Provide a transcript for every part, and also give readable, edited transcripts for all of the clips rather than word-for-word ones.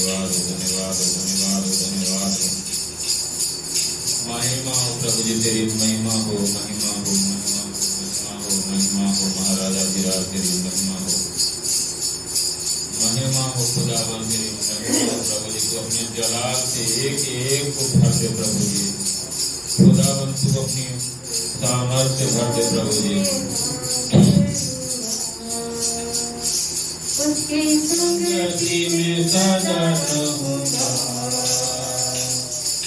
धन्यवाद धन्यवाद धन्यवाद धन्यवाद। महिमा हो प्रभु जी तेरी, महिमा हो महिमा हो महिमा हो महिमा हो महिमा हो महाराजा विराज तेरी महिमा हो, महिमा हो खुदावन तेरी महिमा हो प्रभु जी। तू अपने जलाल से एक एक को भर दे प्रभु जी, खुदावन तू अपनी सामर्थ्य भर दे प्रभु जी। उसकी संगति में सदा रहूंगा,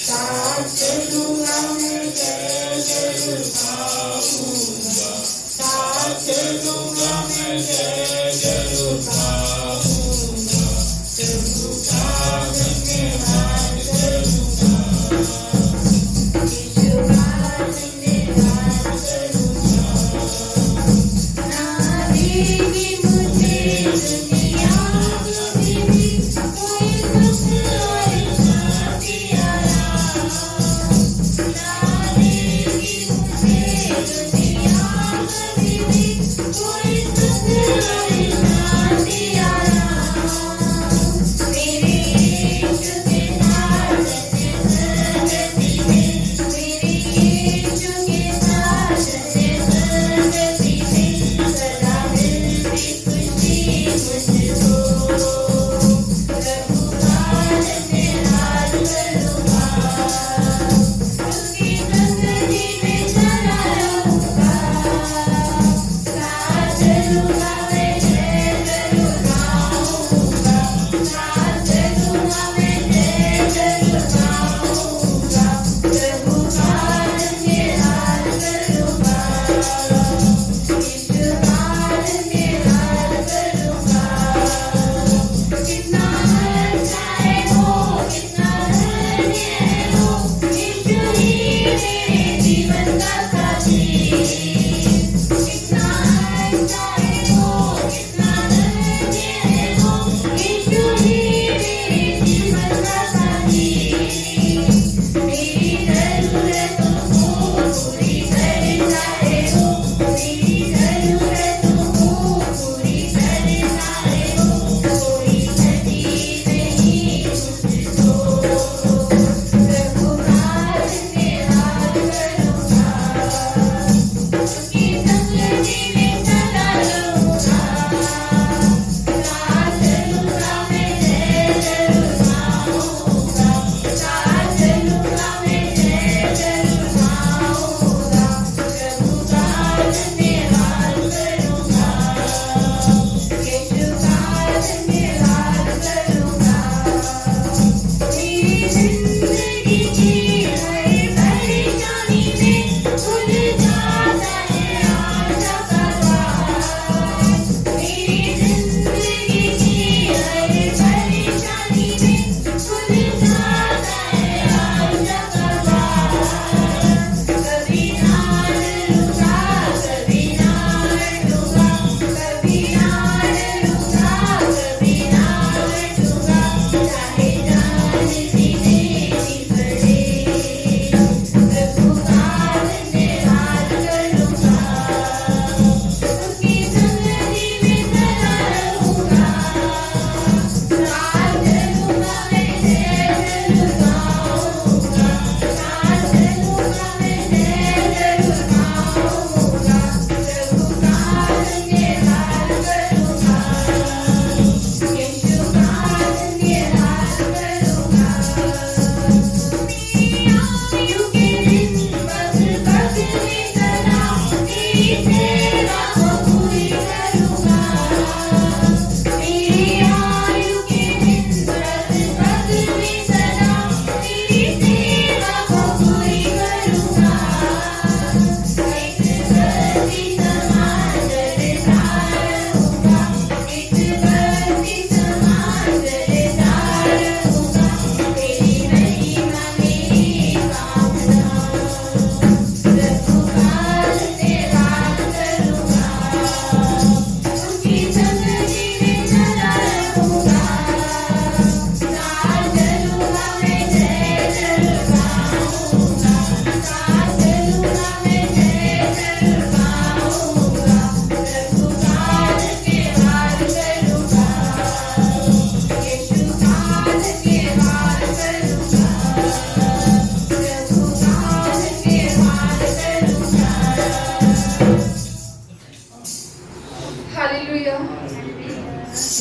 साथ चलूंगा मैं जय जरूर पाऊंगा, साथ चलूंगा मैं जय जरूर पाऊंगा, प्रभु का धन्यवाद करूंगा, यीशु का धन्यवाद करूंगा। ना देगी मुझे दुनिया कभी भी कोई दुख और शांति आराम, ना देगी मुझे दुनिया कभी भी कोई दुख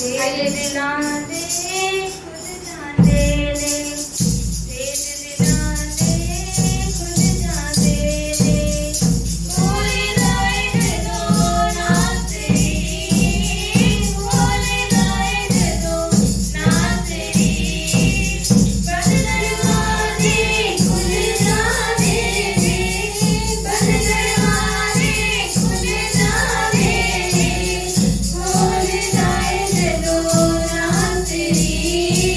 खुल जाए दो रात तेरी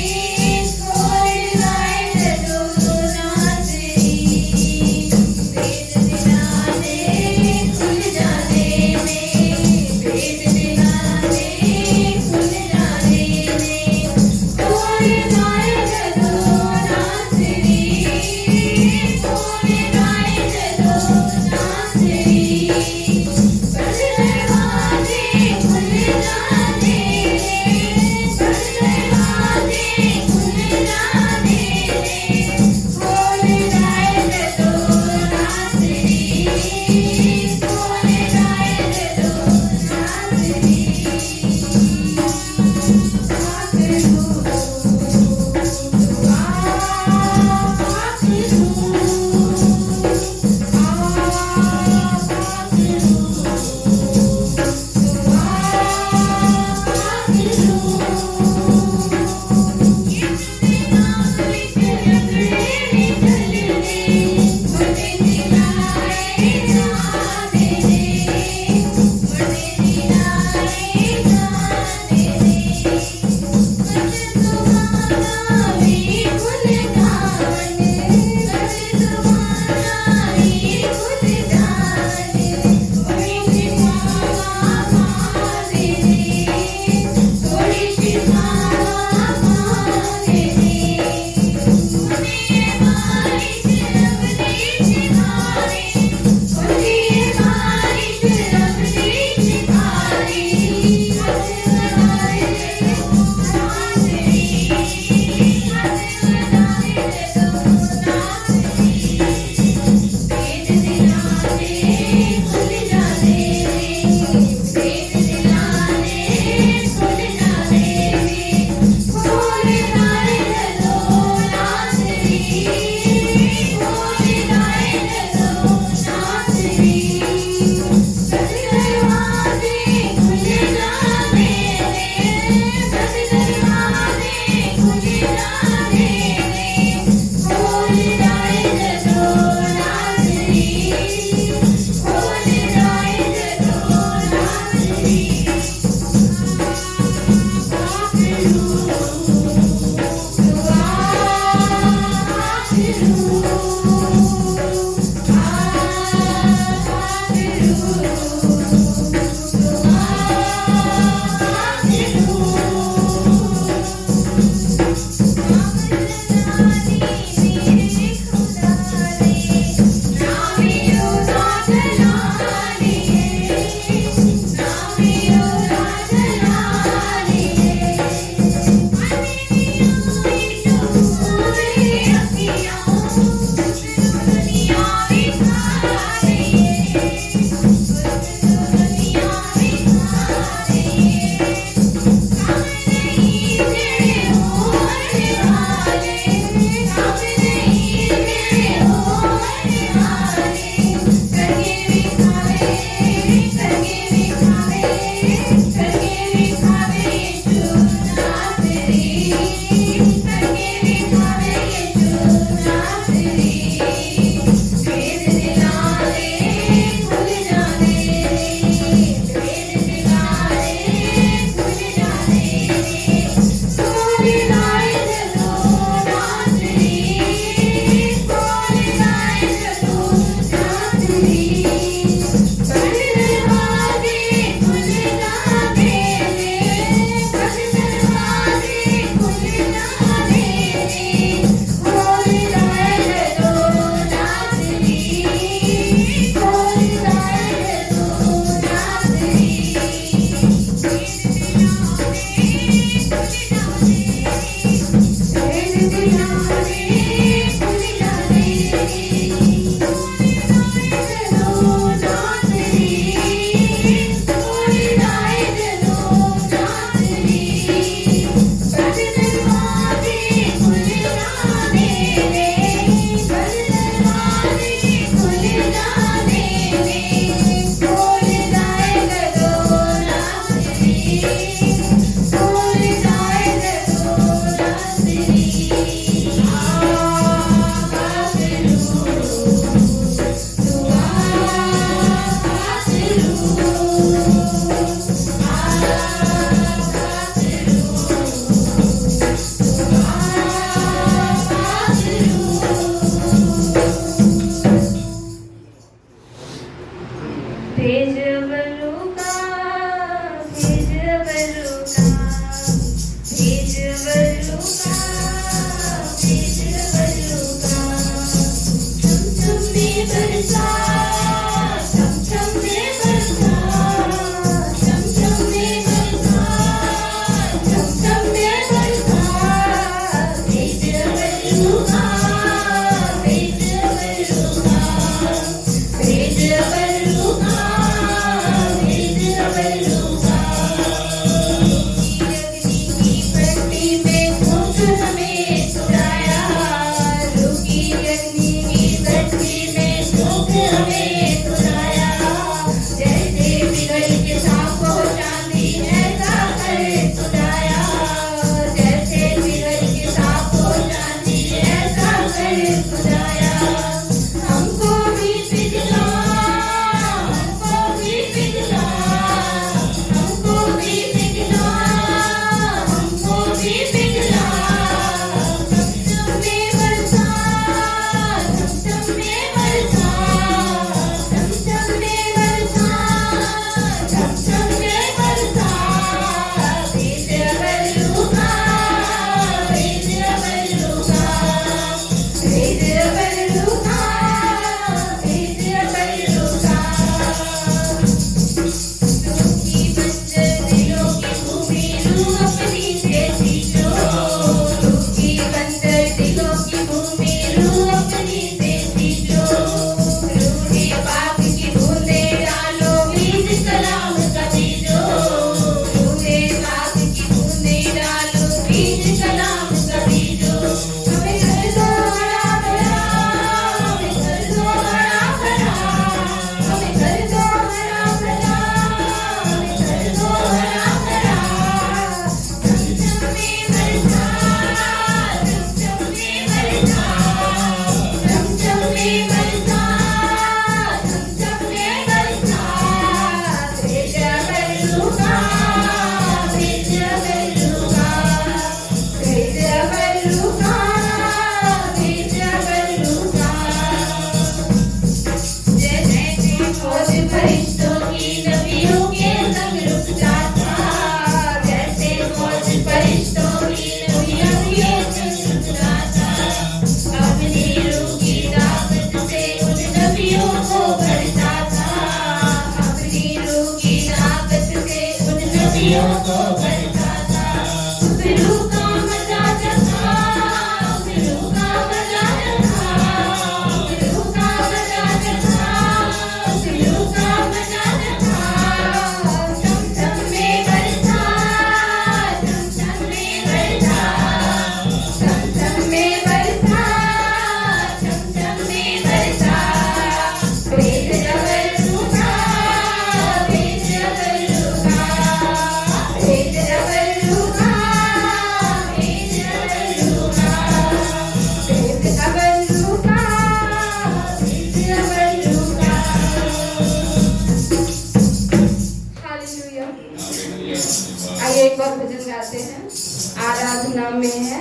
आराधना में है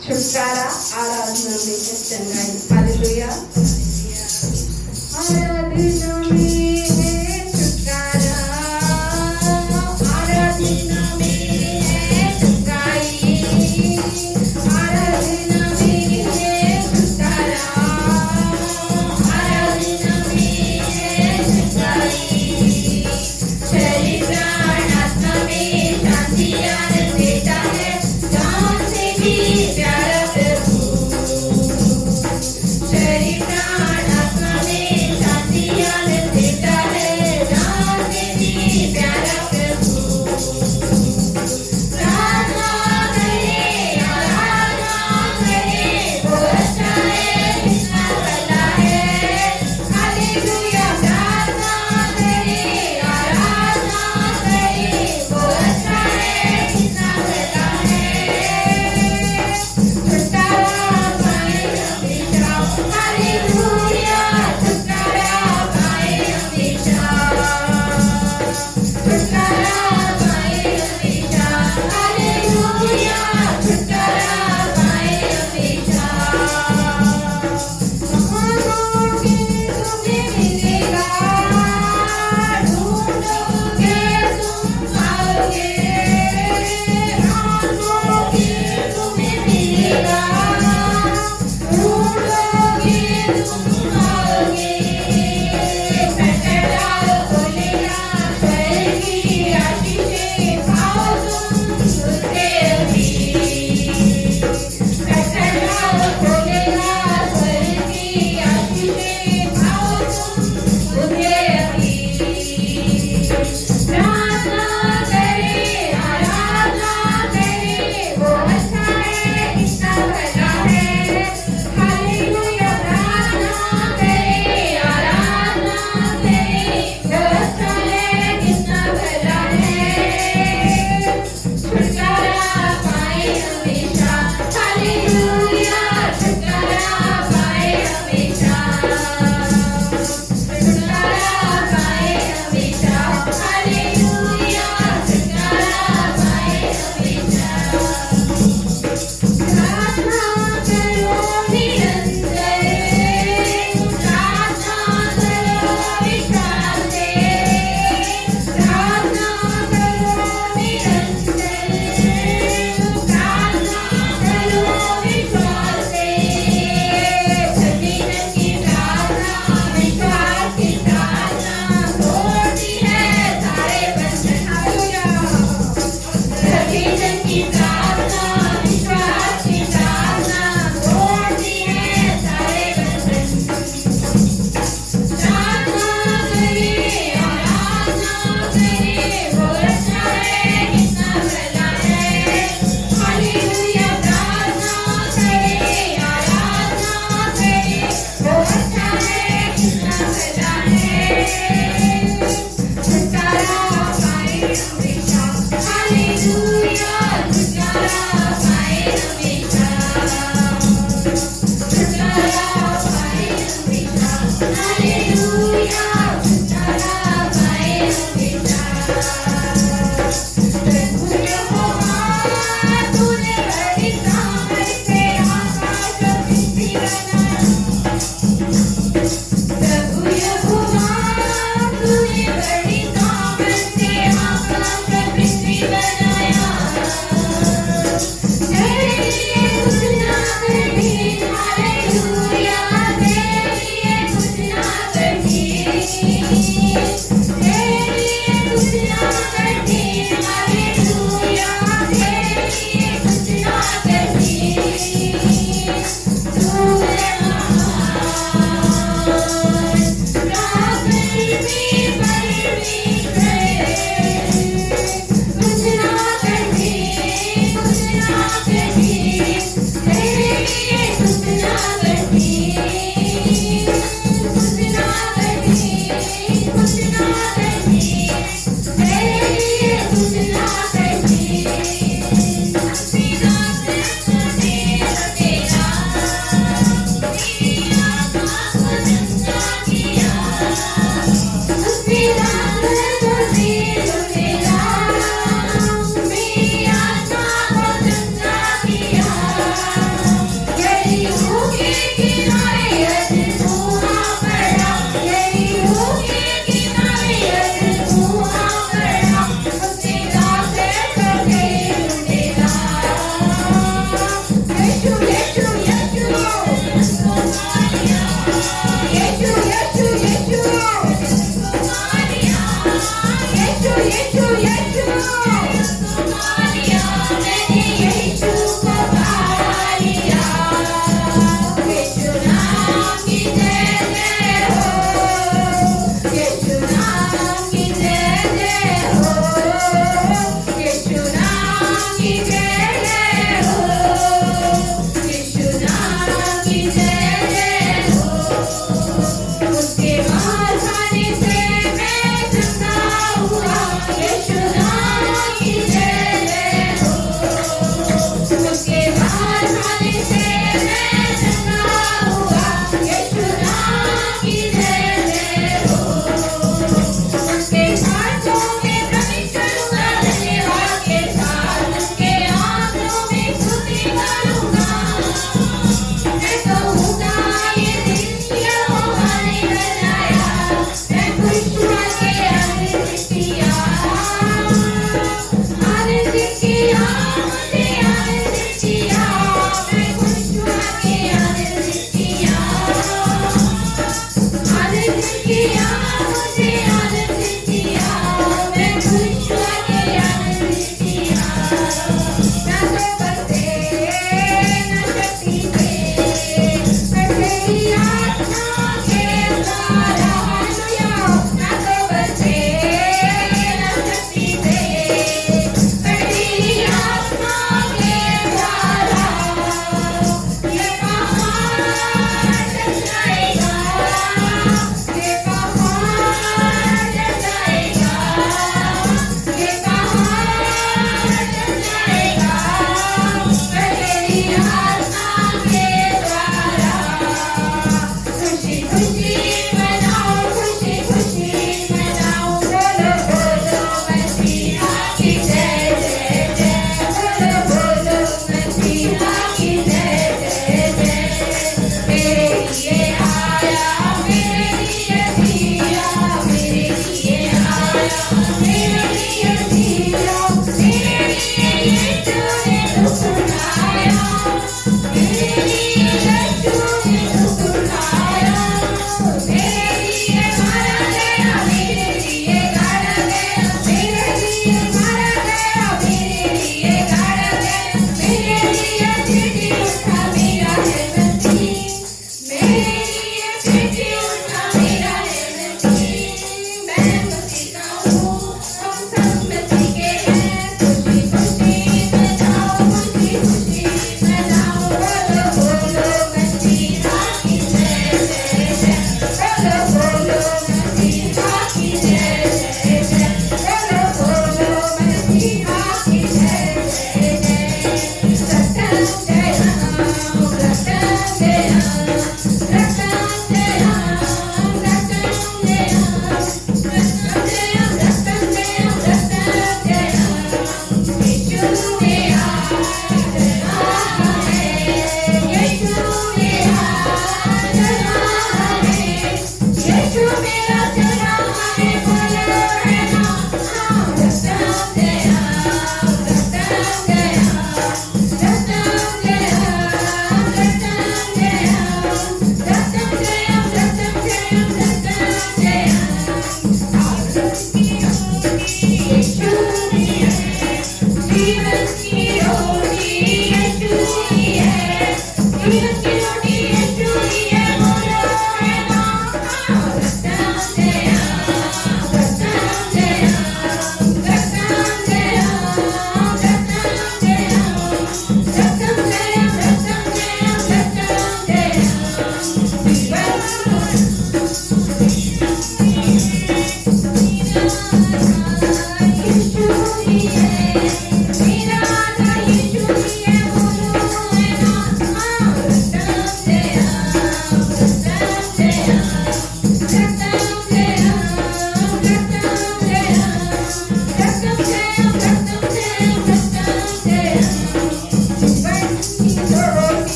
छुटकारा, आराधना में है चंगाई। हालेलुया। आराधना में है छुटकारा, आराधना में है चंगाई, आराधना में है छुटकारा, आराधना में है चंगाई। शरीर प्राण आत्मा में शांति आनंद देता है, जान से भी प्यारा प्रभु। शरीर प्राण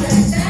Krishna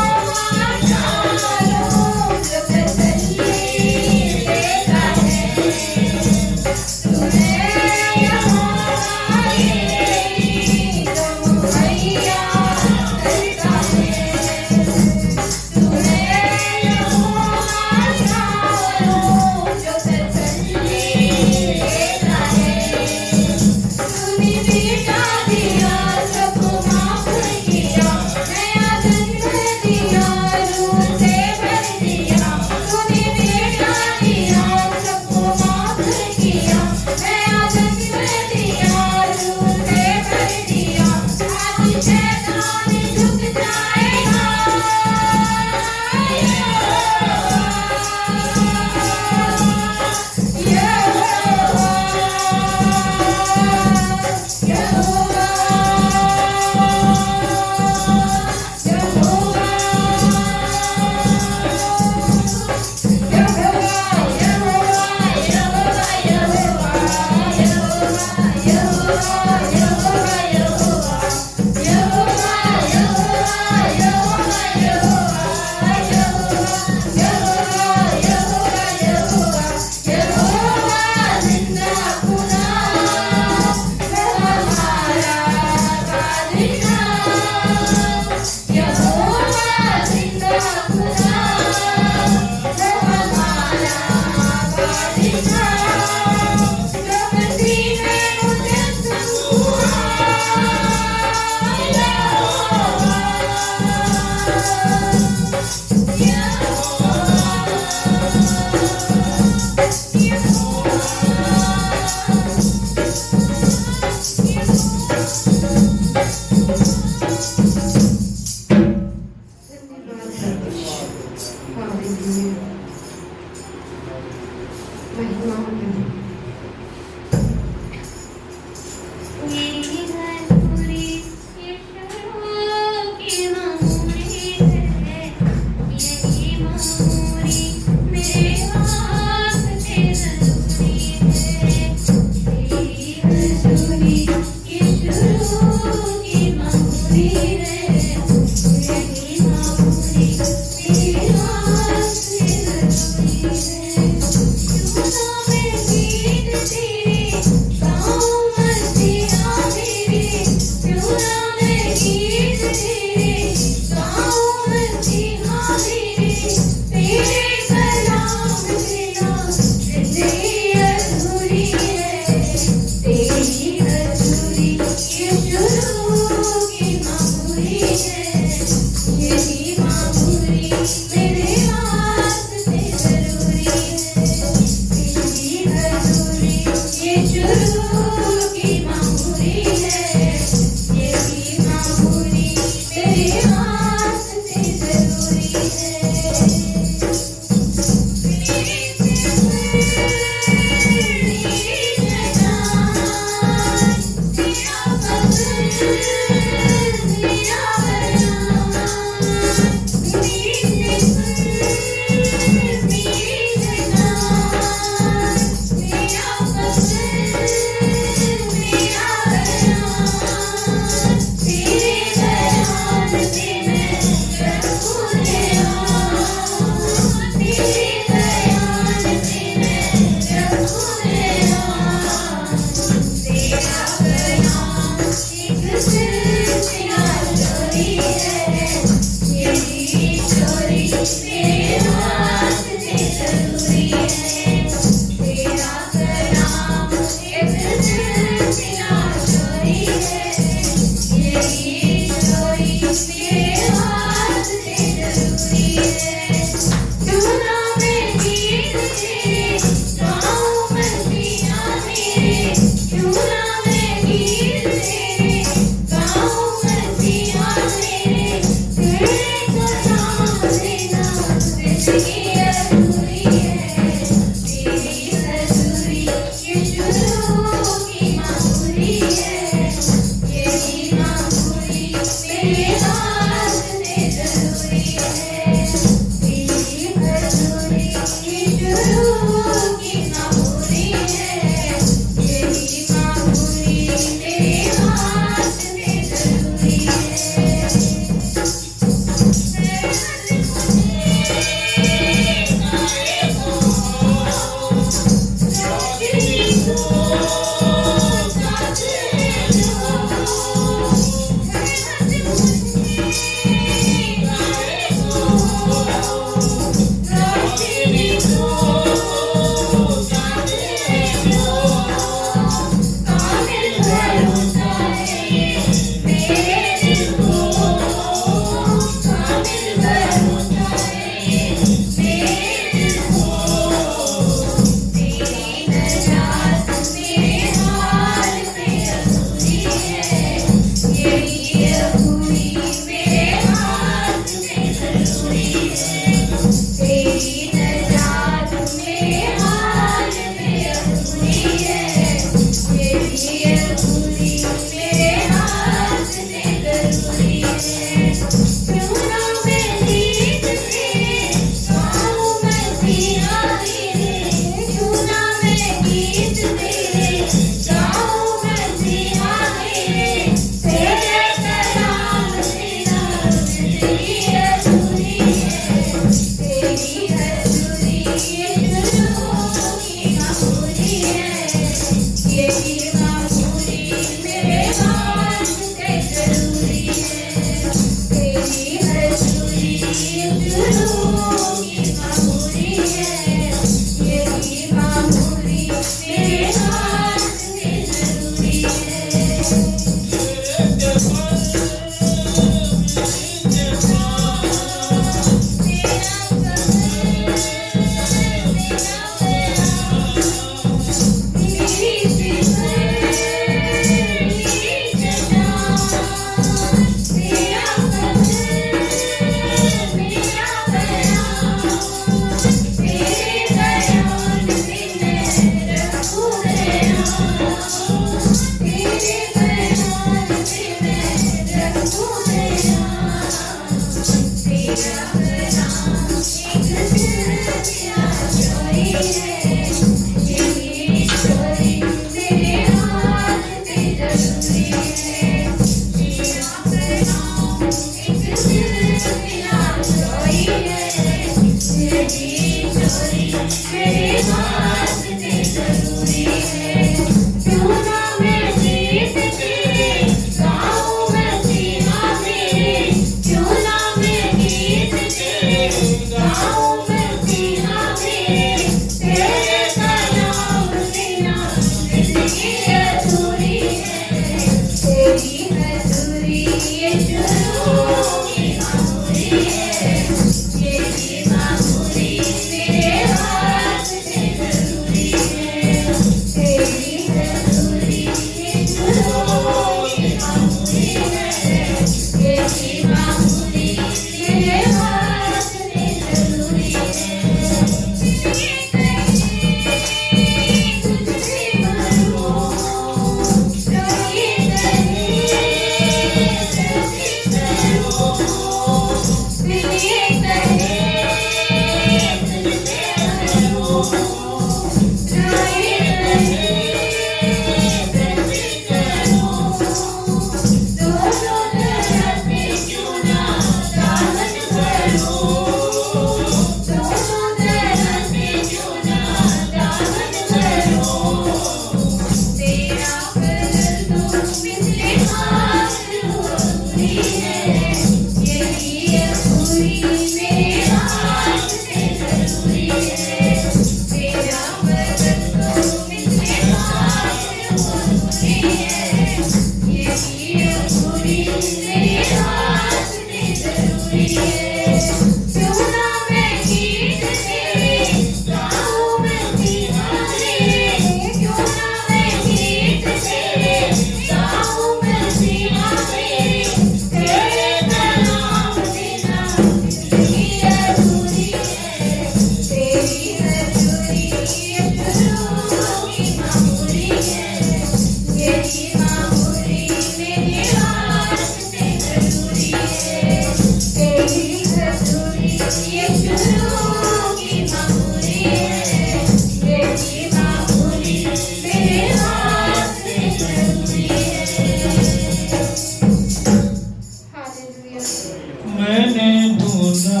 मैंने ढूंढा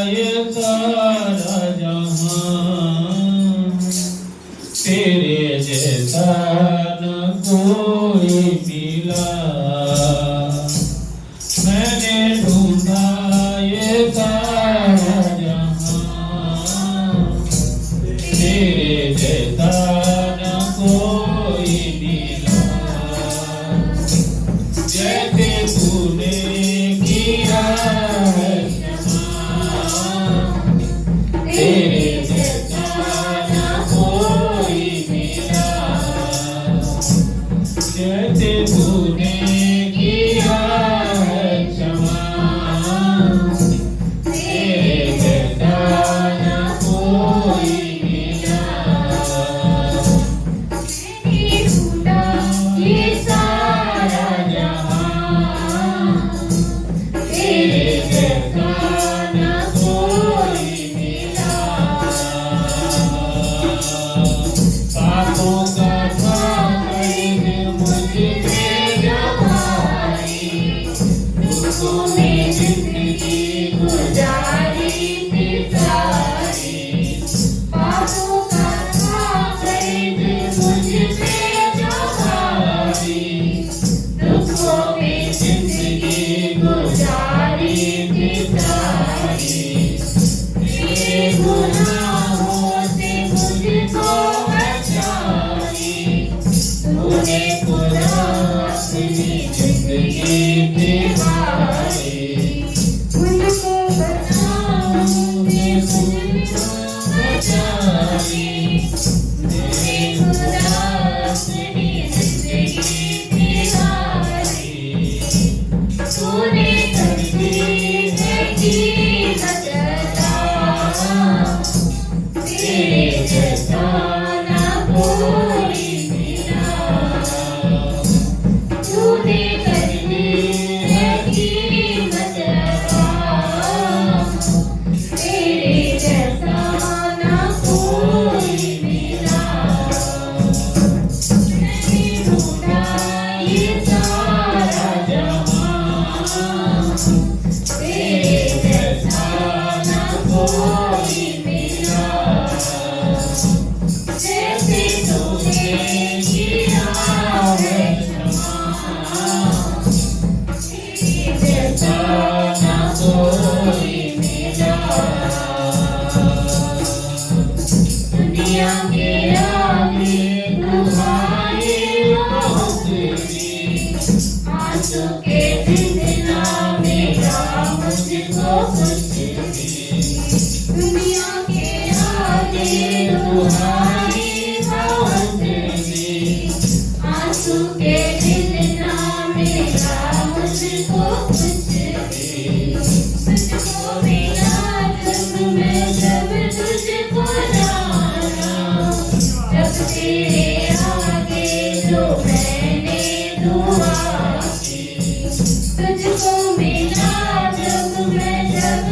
ये सारा जहां, तेरे जैसा न कोई मिला। मैंने ढूंढा ये सारा जहां, तेरे जैसा न कोई मिला। जैसे तूने किया है तेरे जैसा न कोई मिला। जैसे तूने किया है क्षमा, तेरे जैसा न कोई मिला। मैंने ढूंढा ये सारा जहां, तेरे जैसा न कोई मिला। पापों का खरीद मुझ पे जमाई, दुखों में जिंदगी गुजारी थी सारी। पापों का खरीद मुझ पे जमाई, दुखों में जिंदगी गुजारी थी सारी। तेरे गुनाहों से मुझको बचाई, तूने खुदा अपनी जिंदगी दिवाई। मुझको तूने मुझको बचाई, तेरे खुदा अपनी जिंदगी दिवाई। तूने तकदीर की बदला, तेरे जैसा न कोई मिला। तूने तकदीर की बदला, तेरे जैसा न कोई मिला। मैंने ढूंढा ये सारा जहां, तेरे जैसा न कोई मिला। जैसे तूने किया है क्षमा, तेरे जैसा न कोई मिला। दुनिया के आगे तुम्हारी बहुत दी, आंसू के जितना मेरा मुझको कुछ भी। दुनिया के आगे तुम्हारी बहुत दी, आंसू के जितना मेरा मुझको कुछ भी। तुझको मिला जब मैं जब तुझको जाना, जब तेरे आगे जो मैंने दुआ की। तुझको मिला जब मैं जब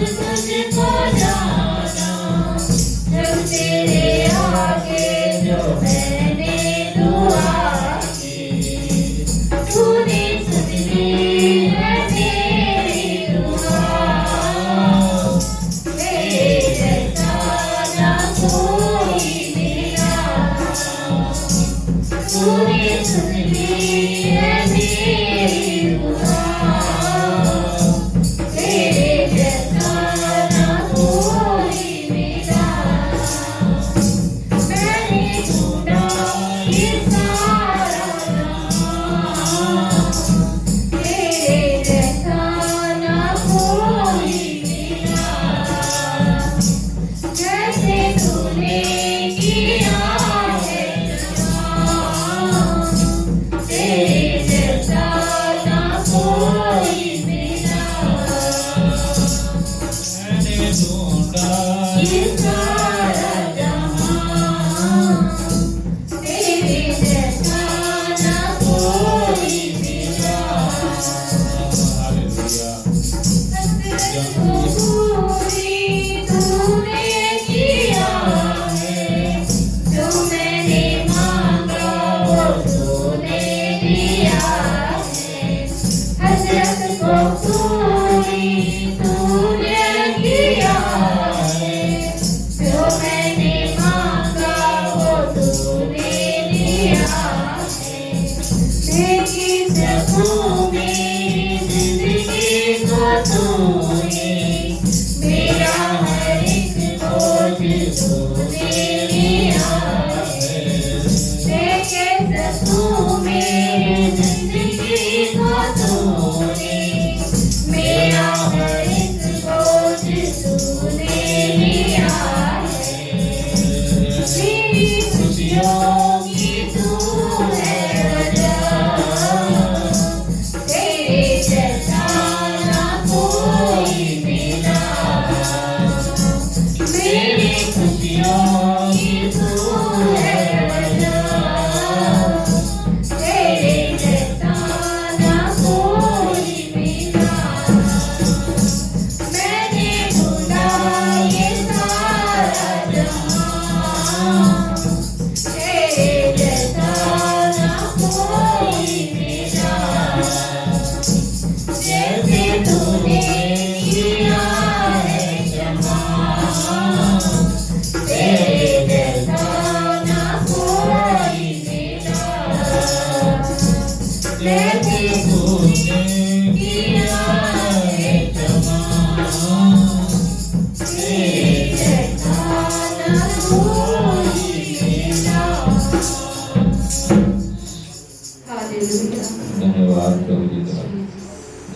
धन्यवाद प्रभु जी का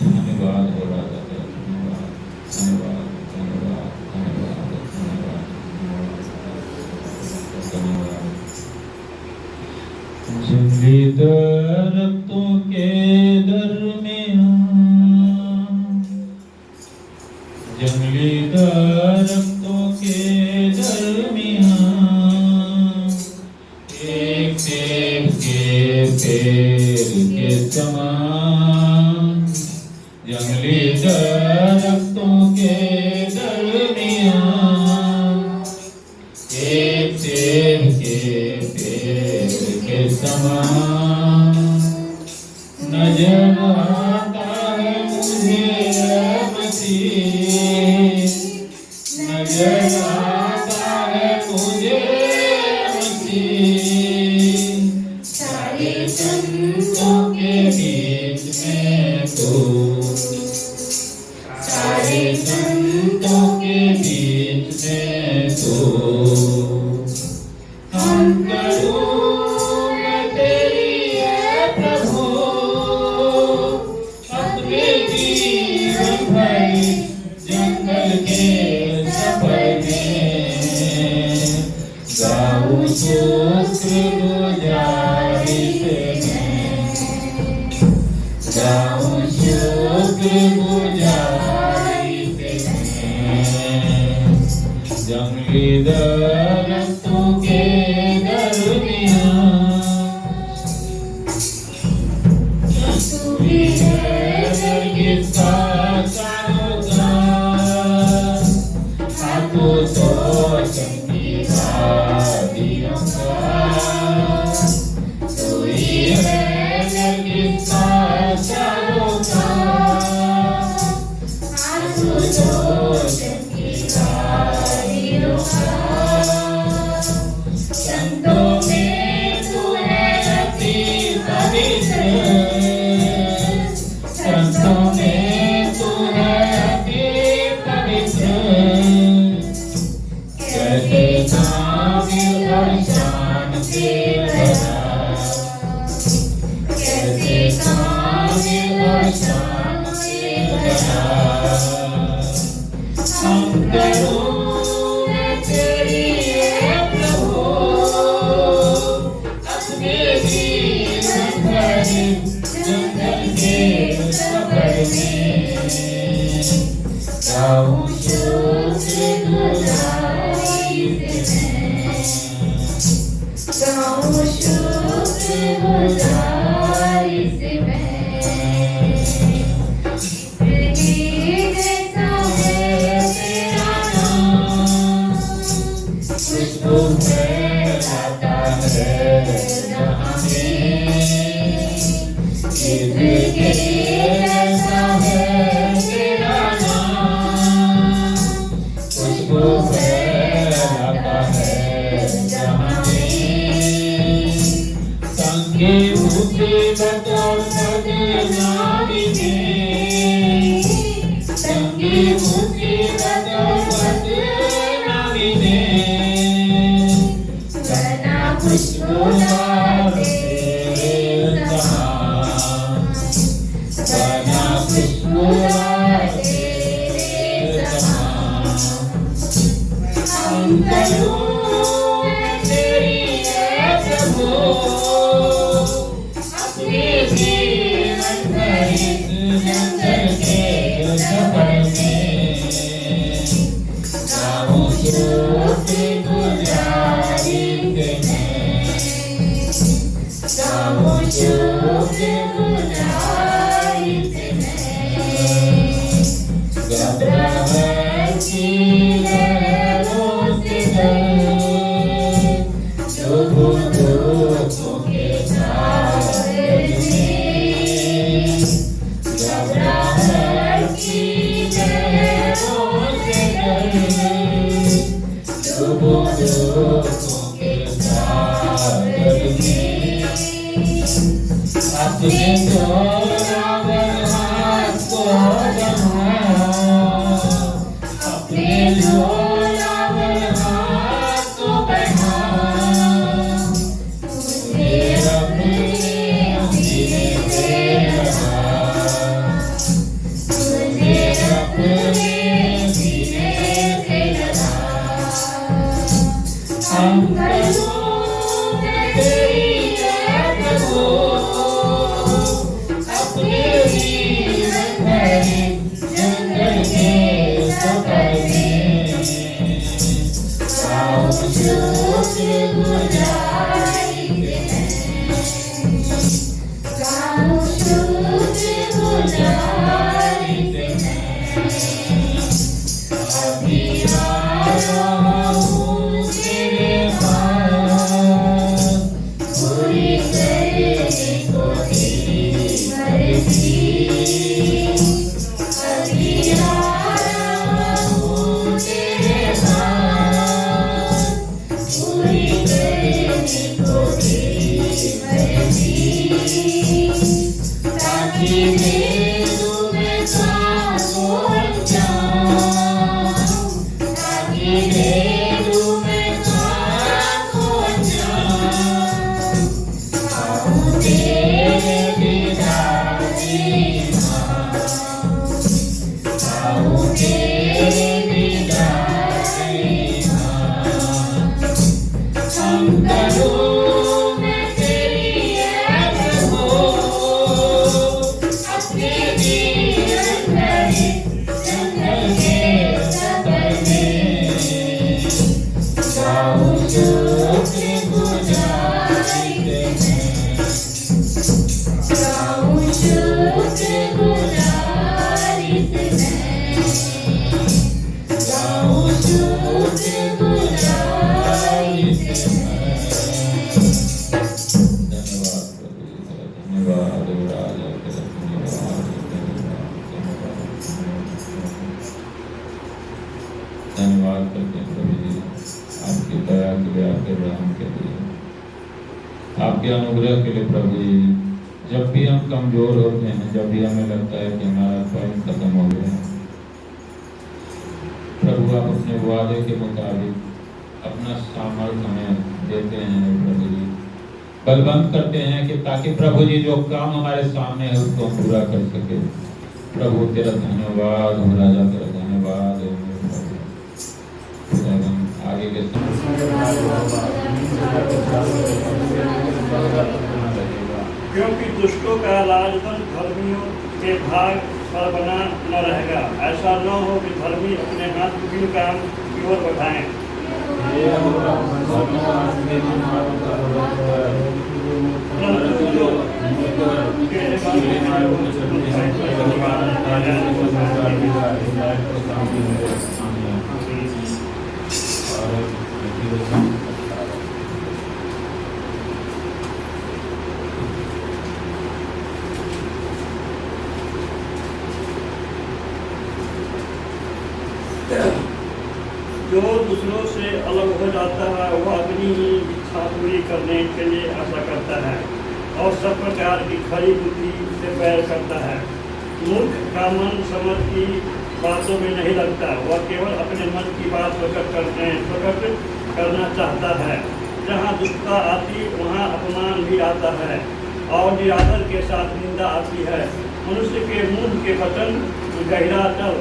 धन्यवाद हो राजा का धन्यवाद धन्यवाद धन्यवाद धन्यवाद धन्यवाद धन्यवाद जंगली दरख्तों के दरमियान जंगली दरख्तों के दरमियान एक सेब के पेड़ के समान जंगली दरख्तों के दरमियान एक सेब के पेड़ के समान नजर आता है मुझे मसीह नजर आता है मुझे मसीह सारे संतों के बीच में तो सारे संतों के बीच में तो हम करूँ मैं तेरी है प्रभु अपने जीवन भर जंगल के सफर में गाऊं शुक्रगुजारी से गाऊं शुक्रगुजारी से जंगली दरख्तों के दरमियान किसका चारों आपको तो चंगी वादियों का तू ही है किसका चारों आपको तो चंगी वादियों का संतों में तू है अति पवित्र संतों में तू है अति पवित्र कैसे काबिल और शान से भरा कैसे काबिल और शान से भरा हम करूँ मैं तेरी है प्रभु अपने जीवन भर जंगल के सफर में गाऊं शुक्रगुजारी से गाऊं शुक्रगुजारी से मैं जैसा है मुसीबत पत न मिले बना खुशबूदार तेरे समान बना खुशबूदार तेरे समान हम करूं तेरी है प्रभु अपने जीवन भर इस जंगल के सफर में गाऊं शुक्रगुजारी गाऊं शुक्रगुजारी घबराहट की लहरों से डरे दुखों के सागर में घबराहट की लहरों से डरे दुखों के सागर में अपने जोरावर हाथ को बढ़ाया अपने जोरावर हाथ को बढ़ाया मुझे अपने सीने से लगा मुझे अपने सीने से लगा हम करूं तेरी जय प्रभु अपने जीवन भर जंगल के सफर में गाऊं शुक्रगुजारी गाऊं शुक्रगुजारी अभी आ रहा हूँ तेरे पास पूरी करने को तेरी मर्जी अभी आ रहा हूँ तेरे पास पूरी करने को तेरी मर्जी ताकि मैं सांस छोड़ जाऊं ताकि मैं सांस छोड़ जाऊं आऊं तेरे दीदारी आऊं तेरे दीदारी हम करूं मैं तेरी है प्रभु अपने जीवन भर जंगल के सफर में गाऊं शुक्रगुजारी गाऊं शुक्रगुजारी गाऊं शुक्रगुजारी धन्यवाद धन्यवाद करते हैं प्रभु जी आपकी दया के लिए आपके रहम के लिए आपके अनुग्रह के लिए प्रभु जी जब भी हम कमजोर होते हैं जब भी हमें लगता है कि हमारा टाइम खत्म हो गया है प्रभु आप अपने वादे के मुताबिक अपना सामर्थ्य हमें देते हैं प्रभु जी बलवंत करते हैं कि ताकि प्रभु जी जो काम हमारे सामने है उसको हम पूरा कर सके प्रभु तेरा धन्यवाद हो राजा तेरा धन्यवाद है आगे के क्योंकि दुष्टों का राजदंड धर्मियों के भाग पर बना न रहेगा ऐसा न हो कि धर्मी अपने हाथ विभिन्न काम की ओर बढ़ाएं जो दूसरों से अलग हो जाता है वह अपनी ही इच्छा पूरी करने के लिए आशा करता है और सब प्रकार की खरी बुद्धि से पैर करता है। मूर्ख का मन समझ की बातों में नहीं लगता। वह केवल अपने मन की बात प्रकट करना चाहता है। जहाँ दुष्टता आती वहाँ अपमान भी आता है और निरादर के साथ निंदा आती है। मनुष्य के मुंह के वचन गहरा जल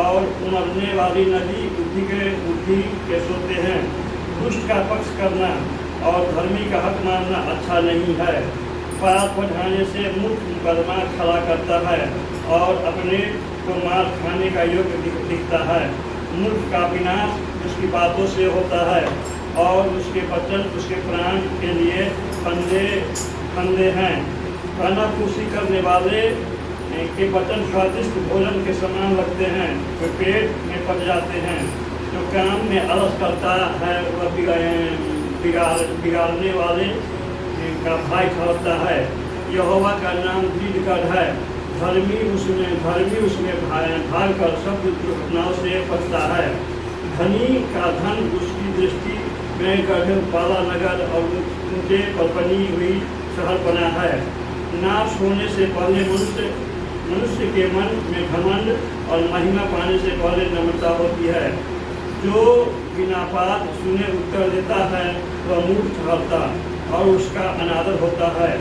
और उमड़ने वाली नदी बुद्धि के सोते हैं। दुष्ट का पक्ष करना और धर्मी का हक मानना अच्छा नहीं है। पाप बढ़ाने से मूर्ख मुकदमा खड़ा करता है और अपने को मार खाने का योग्य दिखता है। मूर्ख का विनाश उसकी बातों से होता है और उसके वचन उसके प्राण के लिए फंदे हैं। कानाफूसी करने वाले के वचन स्वादिष्ट भोजन के समान लगते हैं, वे पेट में पच जाते हैं। जो काम में आलस करता है वह बिगाड़ने वाले का भाई ठहरता है। यहोवा का नाम दृढ़ है, धर्मी उसमें भाग कर सब दुर्घटनाओं से बचता है। धनी का धन उसकी दृष्टि में गढ़ वाला नगर और ऊंचे पर बनी हुई शहर बना है। नाश होने से पहले मनुष्य के मन में घमंड और महिमा पाने से पहले नम्रता होती है। जो बिना बात सुने उत्तर देता है वह मूर्ख ठहरता और उसका अनादर होता है।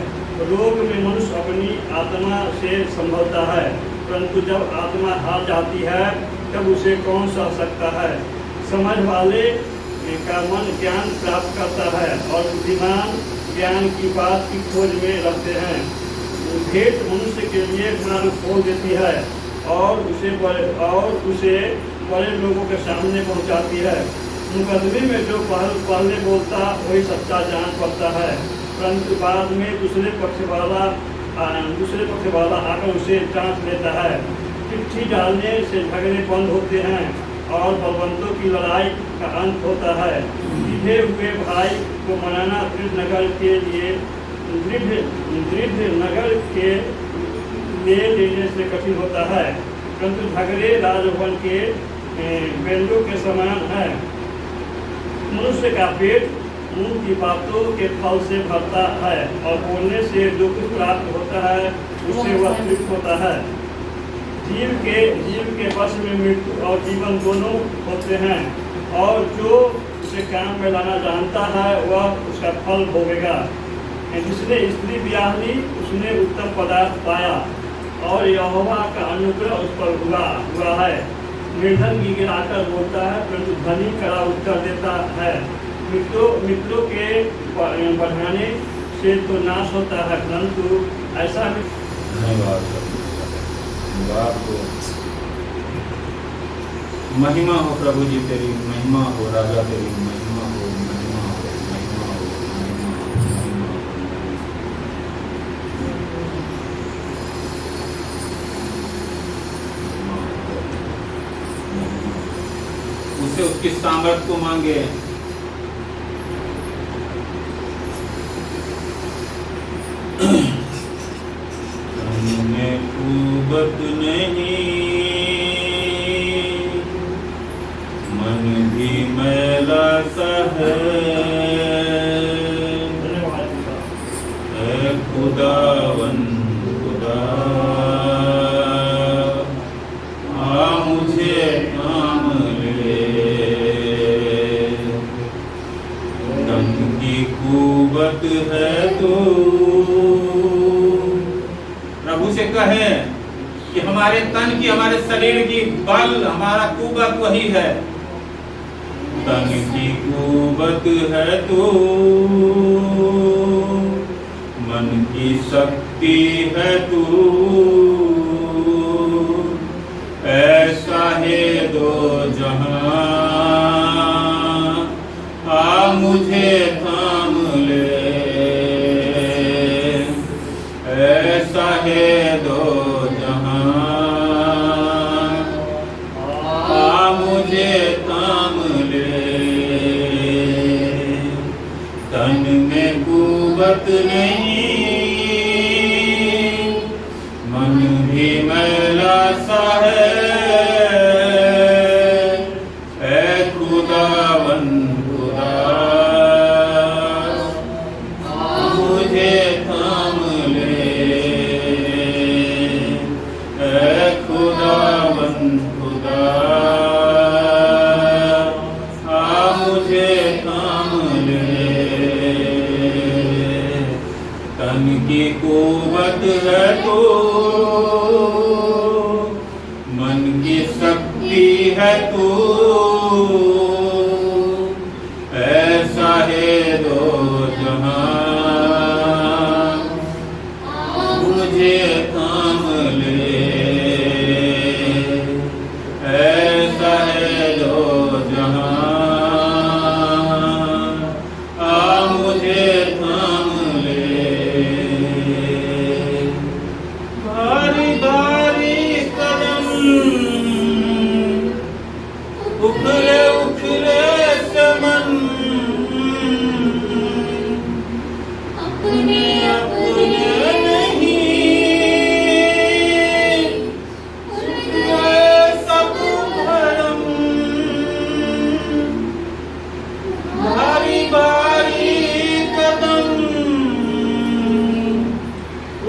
रोग में मनुष्य अपनी आत्मा से संभलता है, परंतु जब आत्मा हार जाती है तब उसे कौन सह सकता है। समझ वाले का मन ज्ञान प्राप्त करता है और बुद्धिमान ज्ञान की बात की खोज में रहते हैं। भेंट मनुष्य के लिए मार्ग खोल देती है और उसे बड़े लोगों के सामने पहुंचाती है। मुकदमे में जो पहले बोलता वही सच्चा जान पड़ता है, परंतु बाद में दूसरे पक्ष वाला आकर उसे जांच लेता है। चिट्ठी डालने से झगड़े बंद होते हैं और बलवंतों की लड़ाई का अंत होता है। सीधे हुए भाई को मनाना दृढ़ नगर के ले लेने से कठिन होता है, परंतु झगड़े राजभवन के बेंडों के समान है। मनुष्य का पेट मुंह की बातों के फल से भरता है और बोलने से जो कुछ प्राप्त होता है उससे वह तृप्त होता है। जीव के वश में मृत्यु और जीवन दोनों होते हैं और जो उसे काम में लाना जानता है वह उसका फल भोगेगा। जिसने स्त्री ब्याह ली उसने उत्तम पदार्थ पाया और यहोवा का अनुग्रह उस पर हुआ है। निर्धन गिड़गिड़ाकर बोलता है परंतु धनी कड़ा उत्तर देता है। मित्रों के बढ़ाने से तो नाश होता है, परंतु ऐसा महिमा हो प्रभु जी तेरी, महिमा हो राजा तेरी, महिमा हो, महिमा हो, महिमा हो, महिमा हो, महिमा हो। उसे उसकी सामर्थ को मांगे। में कुबत नहीं, मन भी मैला सा है, खुदावन खुदा मुझे काम ले। तन की कुबत है तो प्रभु से कहे कि हमारे तन की, हमारे शरीर की बल, हमारा कुबत वही है। तन की कुबत है तो मन की शक्ति है तू, ऐसा है दो जहां मुझे थाम ले। ऐसा है दो जहां मुझे थाम ले। तन में कुबत नहीं, मन भी मैला सा है, ऐ खुदावन खुदा मुझे थाम ले। ऐ खुदावन खुदा तू, ऐसा है दो जहां, मुझे थाम ले। ऐसा है दो जहां, मुझे थाम ले। भारी भारी कदम उखले उखले चमन, अपने अपने नहीं सब भरम। भारी भारी कदम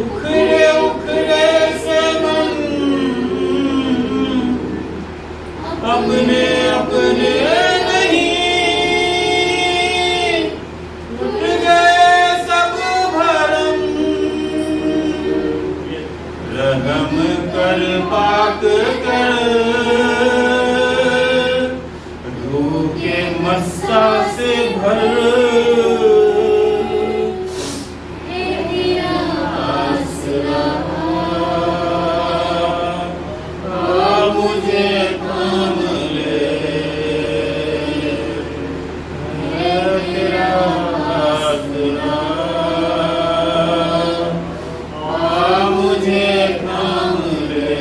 उखड़े उखड़े से मन, अपने अपने नहीं उठ गए सब भरम। रहम कर पाक कर रूह के मस्सा से भर। मुझे थाम ले, तेरा आसरा, मुझे थाम ले।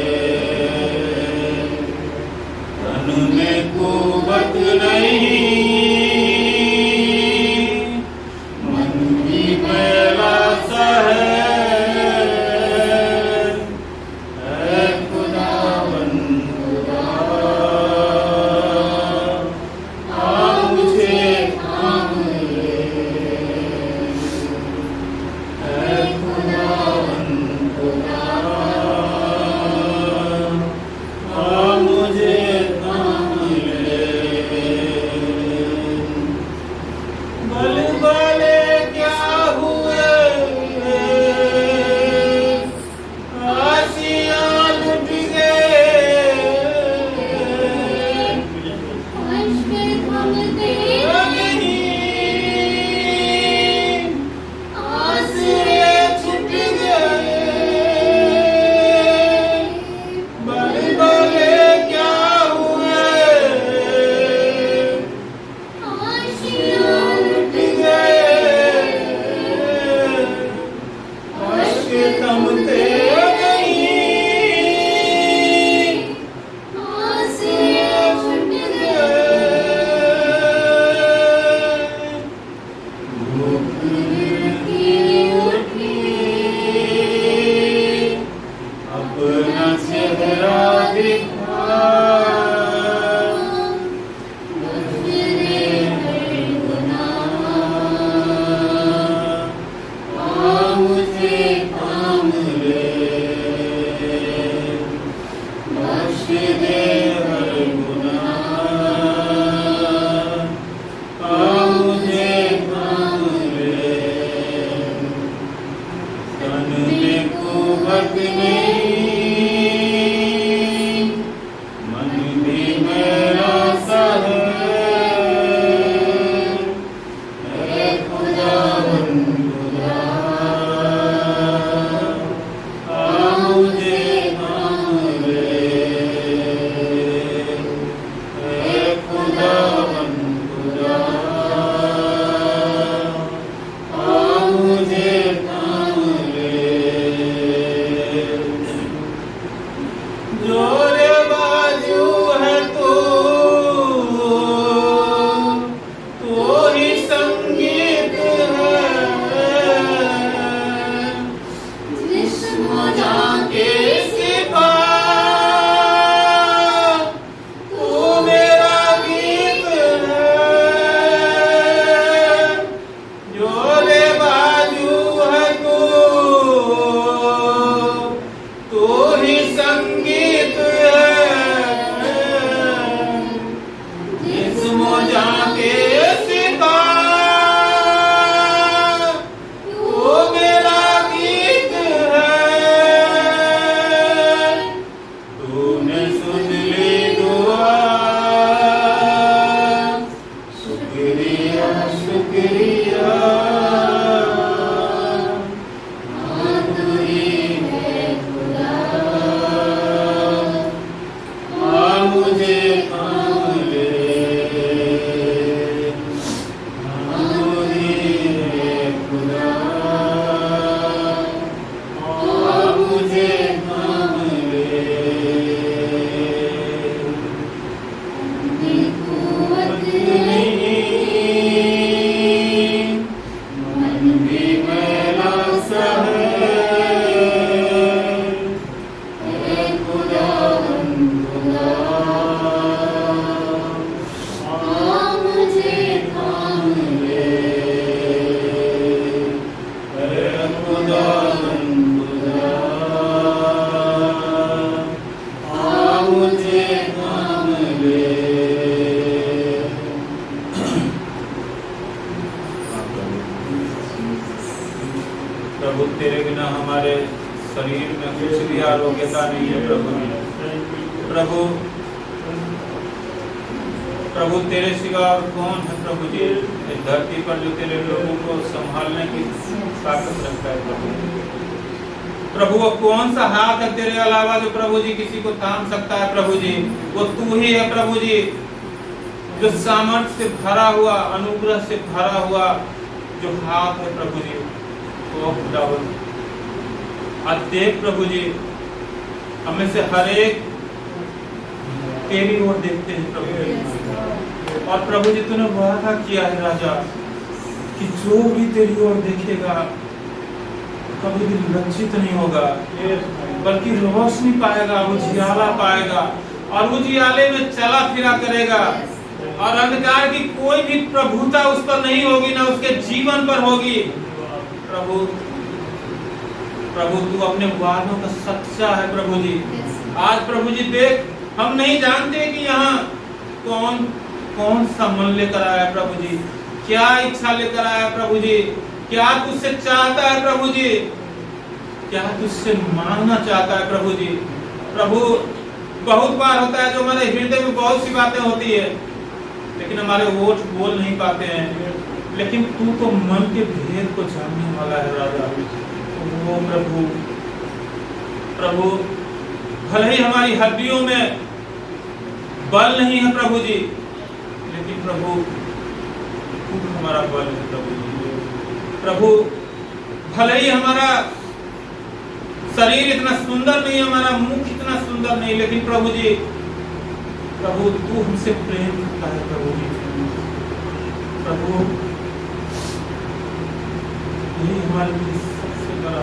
तन में कुवत नहीं, मन भी मैला सा है। मुझे थाम ले। तेरे बिना हमारे शरीर में कुछ भी आरोग्यता नहीं है प्रभु जी। प्रभु तेरे सिवा और कौन है प्रभु जी इस धरती पर जो तेरे लोगों को संभालने की ताकत रखता है प्रभु वो कौन सा हाथ है तेरे अलावा जो प्रभु जी किसी को थाम सकता है प्रभु जी। वो तू ही है प्रभु जी जो सामर्थ्य से भरा हुआ, अनुग्रह से भरा हुआ जो हाथ है प्रभु जी। वो खुदावन आज देख प्रभु जी हमें से हर एक तेरी ओर देखते हैं प्रभु जी। और प्रभु जी तूने वादा किया है राजा कि जो भी तेरी ओर देखेगा कभी भी लज्जित नहीं होगा, बल्कि रोशनी पाएगा, उजियाला पाएगा और उजियाले में चला फिरा करेगा और अंधकार की कोई भी प्रभुता उस पर नहीं होगी, ना उसके जीवन पर होगी। प्रभु तू अपने वादों का सच्चा है प्रभु जी। आज प्रभु जी देख हम नहीं जानते कि यहाँ कौन कौन सा मन लेकर आया प्रभु जी, क्या इच्छा लेकर आया प्रभु जी, क्या तुझसे चाहता है प्रभु जी, क्या तुझसे मांगना चाहता है प्रभु जी। प्रभु बहुत बार होता है जो हमारे हृदय में बहुत सी बातें होती है लेकिन हमारे होठ बोल नहीं पाते हैं, लेकिन तू तो मन के भेद को जानने वाला है राजा। वो प्रभु भले ही हमारी हड्डियों में बल नहीं है प्रभु जी, लेकिन प्रभु तू हमारा बल है प्रभु जी। प्रभु भले ही हमारा शरीर इतना सुंदर नहीं, हमारा मुख इतना सुंदर नहीं, लेकिन प्रभु जी प्रभु तू हमसे प्रेम करता है प्रभु जी। प्रभु यही हमारे लिए सबसे बड़ा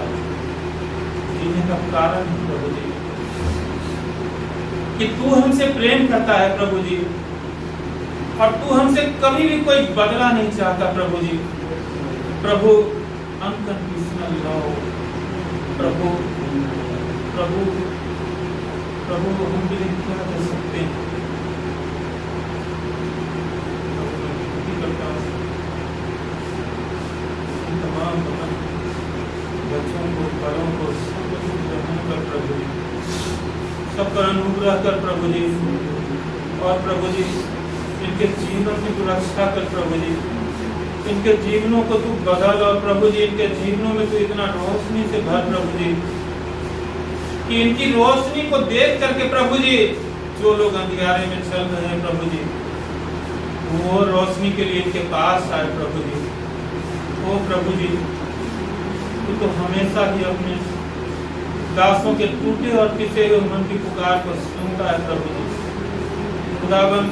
जीने का कारण है प्रभु जी कि तू हमसे प्रेम करता है प्रभु जी और तू हमसे कभी भी कोई बदला नहीं चाहता प्रभु जी। प्रभु अनकंडीशनल लव प्रभु प्रभु प्रभु हम के लिए क्या कर सकते हैं। तमाम बच्चों को, बड़ों को, सब पर अनुग्रह कर प्रभु जी और प्रभु जी इनके जीवन की तू रक्षा कर प्रभु जी। इनके जीवनों को तू बदल और प्रभु जी इनके जीवनों में तू इतना रोशनी से भर प्रभु जी कि इनकी रोशनी को देख करके प्रभु जी जो लोग अंधियारे में चल रहे हैं प्रभु जी वो रोशनी के लिए इनके पास आए प्रभु जी। ओ प्रभु जी तू तो हमेशा ही अपने दासों के टूटे और पिसे हुए मन की पुकार को सुनता है प्रभु जी। खुदावन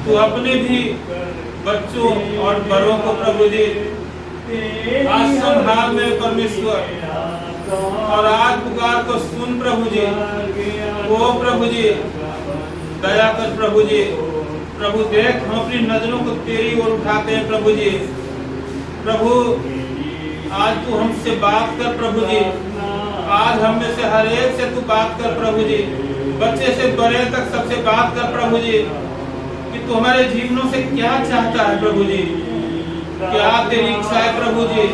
तू अपने भी बच्चों और बड़ों को प्रभु जी आज संभाल में परमेश्वर और आज पुकार को सुन प्रभु जी। वो प्रभु जी दया कर प्रभु जी। प्रभु देख हम अपनी नजरों को तेरी ओर उठाते हैं प्रभु जी। प्रभु आज तू हमसे बात कर प्रभु जी। आज हम में से हर एक से तू बात कर प्रभु जी, बच्चे से बड़े तक सबसे बात कर प्रभु जी कि तू हमारे जीवनों से क्या चाहता है प्रभु जी, क्या तेरी इच्छा है प्रभु जी।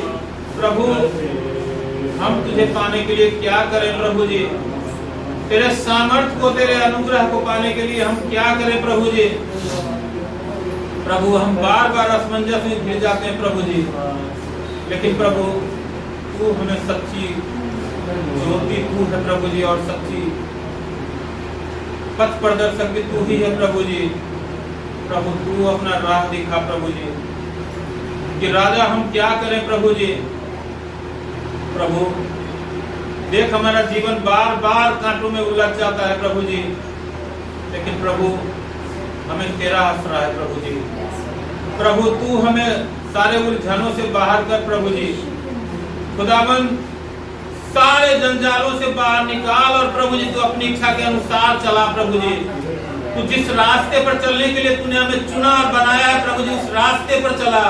प्रभु हम तुझे पाने के लिए क्या करें प्रभु जी, तेरे सामर्थ्य को, तेरे अनुग्रह को पाने के लिए हम क्या करें प्रभु जी। प्रभु हम बार बार असमंजस में घिर जाते हैं प्रभु जी, लेकिन प्रभु तू हमें सच्ची ज्योति तू है प्रभु जी और सच्ची पथ प्रदर्शक भी तू ही है प्रभु जी। प्रभु तू अपना राह दिखा प्रभु जी कि राजा हम क्या करें प्रभु जी। प्रभु देख हमारा जीवन बार बार कांटों में उलझ जाता है प्रभु जी, लेकिन प्रभु हमें तेरा आसरा है प्रभु जी। प्रभु तू हमें सारे उलझनों से बाहर कर प्रभु जी। खुदावन सारे जंजालों से बाहर निकाल और प्रभु जी तू अपनी इच्छा के अनुसार चला प्रभु जी। तू जिस रास्ते पर चलने के लिए तूने हमें चुना और बनाया है प्रभु जी, उस रास्ते पर चला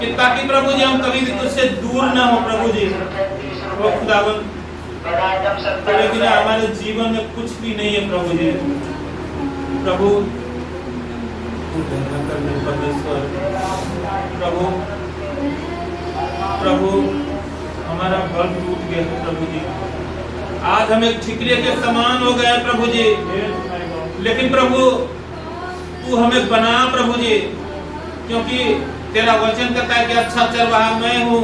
कि ताकि प्रभु जी हम कभी भी तुझसे दूर ना हो प्रभु जी। वो खुदावन तेरे बिना हमारे जीवन में कुछ भी नहीं है प्रभु जी। प्रभु तू दया कर परमेश्वर। प्रभु प्रभु हमारा घर टूट गया है प्रभु जी, आज हम एक ठिकरे के समान हो गए प्रभु जी, लेकिन प्रभु तू हमें बना प्रभु जी, क्योंकि तेरा वचन कहता है कि अच्छा चरवाहा मैं हूँ,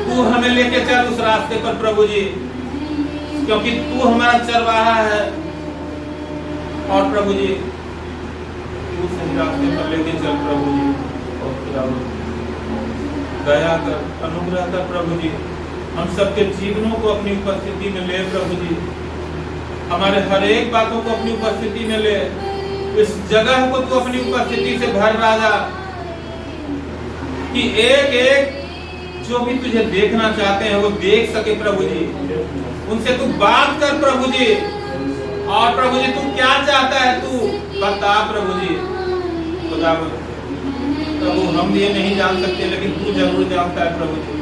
तू हमें लेके चल उस रास्ते पर प्रभु जी, क्योंकि तू हमारा चरवाहा है। और प्रभु जी तू सही रास्ते पर लेके चल प्रभु जी, और दया कर, अनुग्रह कर प्रभु जी, हम सबके जीवनों को अपनी उपस्थिति में ले प्रभु जी, हमारे हर एक बातों को अपनी उपस्थिति में ले, इस जगह को तू अपनी उपस्थिति से भर राजा, कि एक एक जो भी तुझे देखना चाहते हैं वो देख सके प्रभु जी, उनसे तू बात कर प्रभु जी, और प्रभु जी तू क्या चाहता है तू बता प्रभु जी। खुदा प्रभु हम ये नहीं जान सकते, लेकिन तू जरूर जानता है प्रभु जी।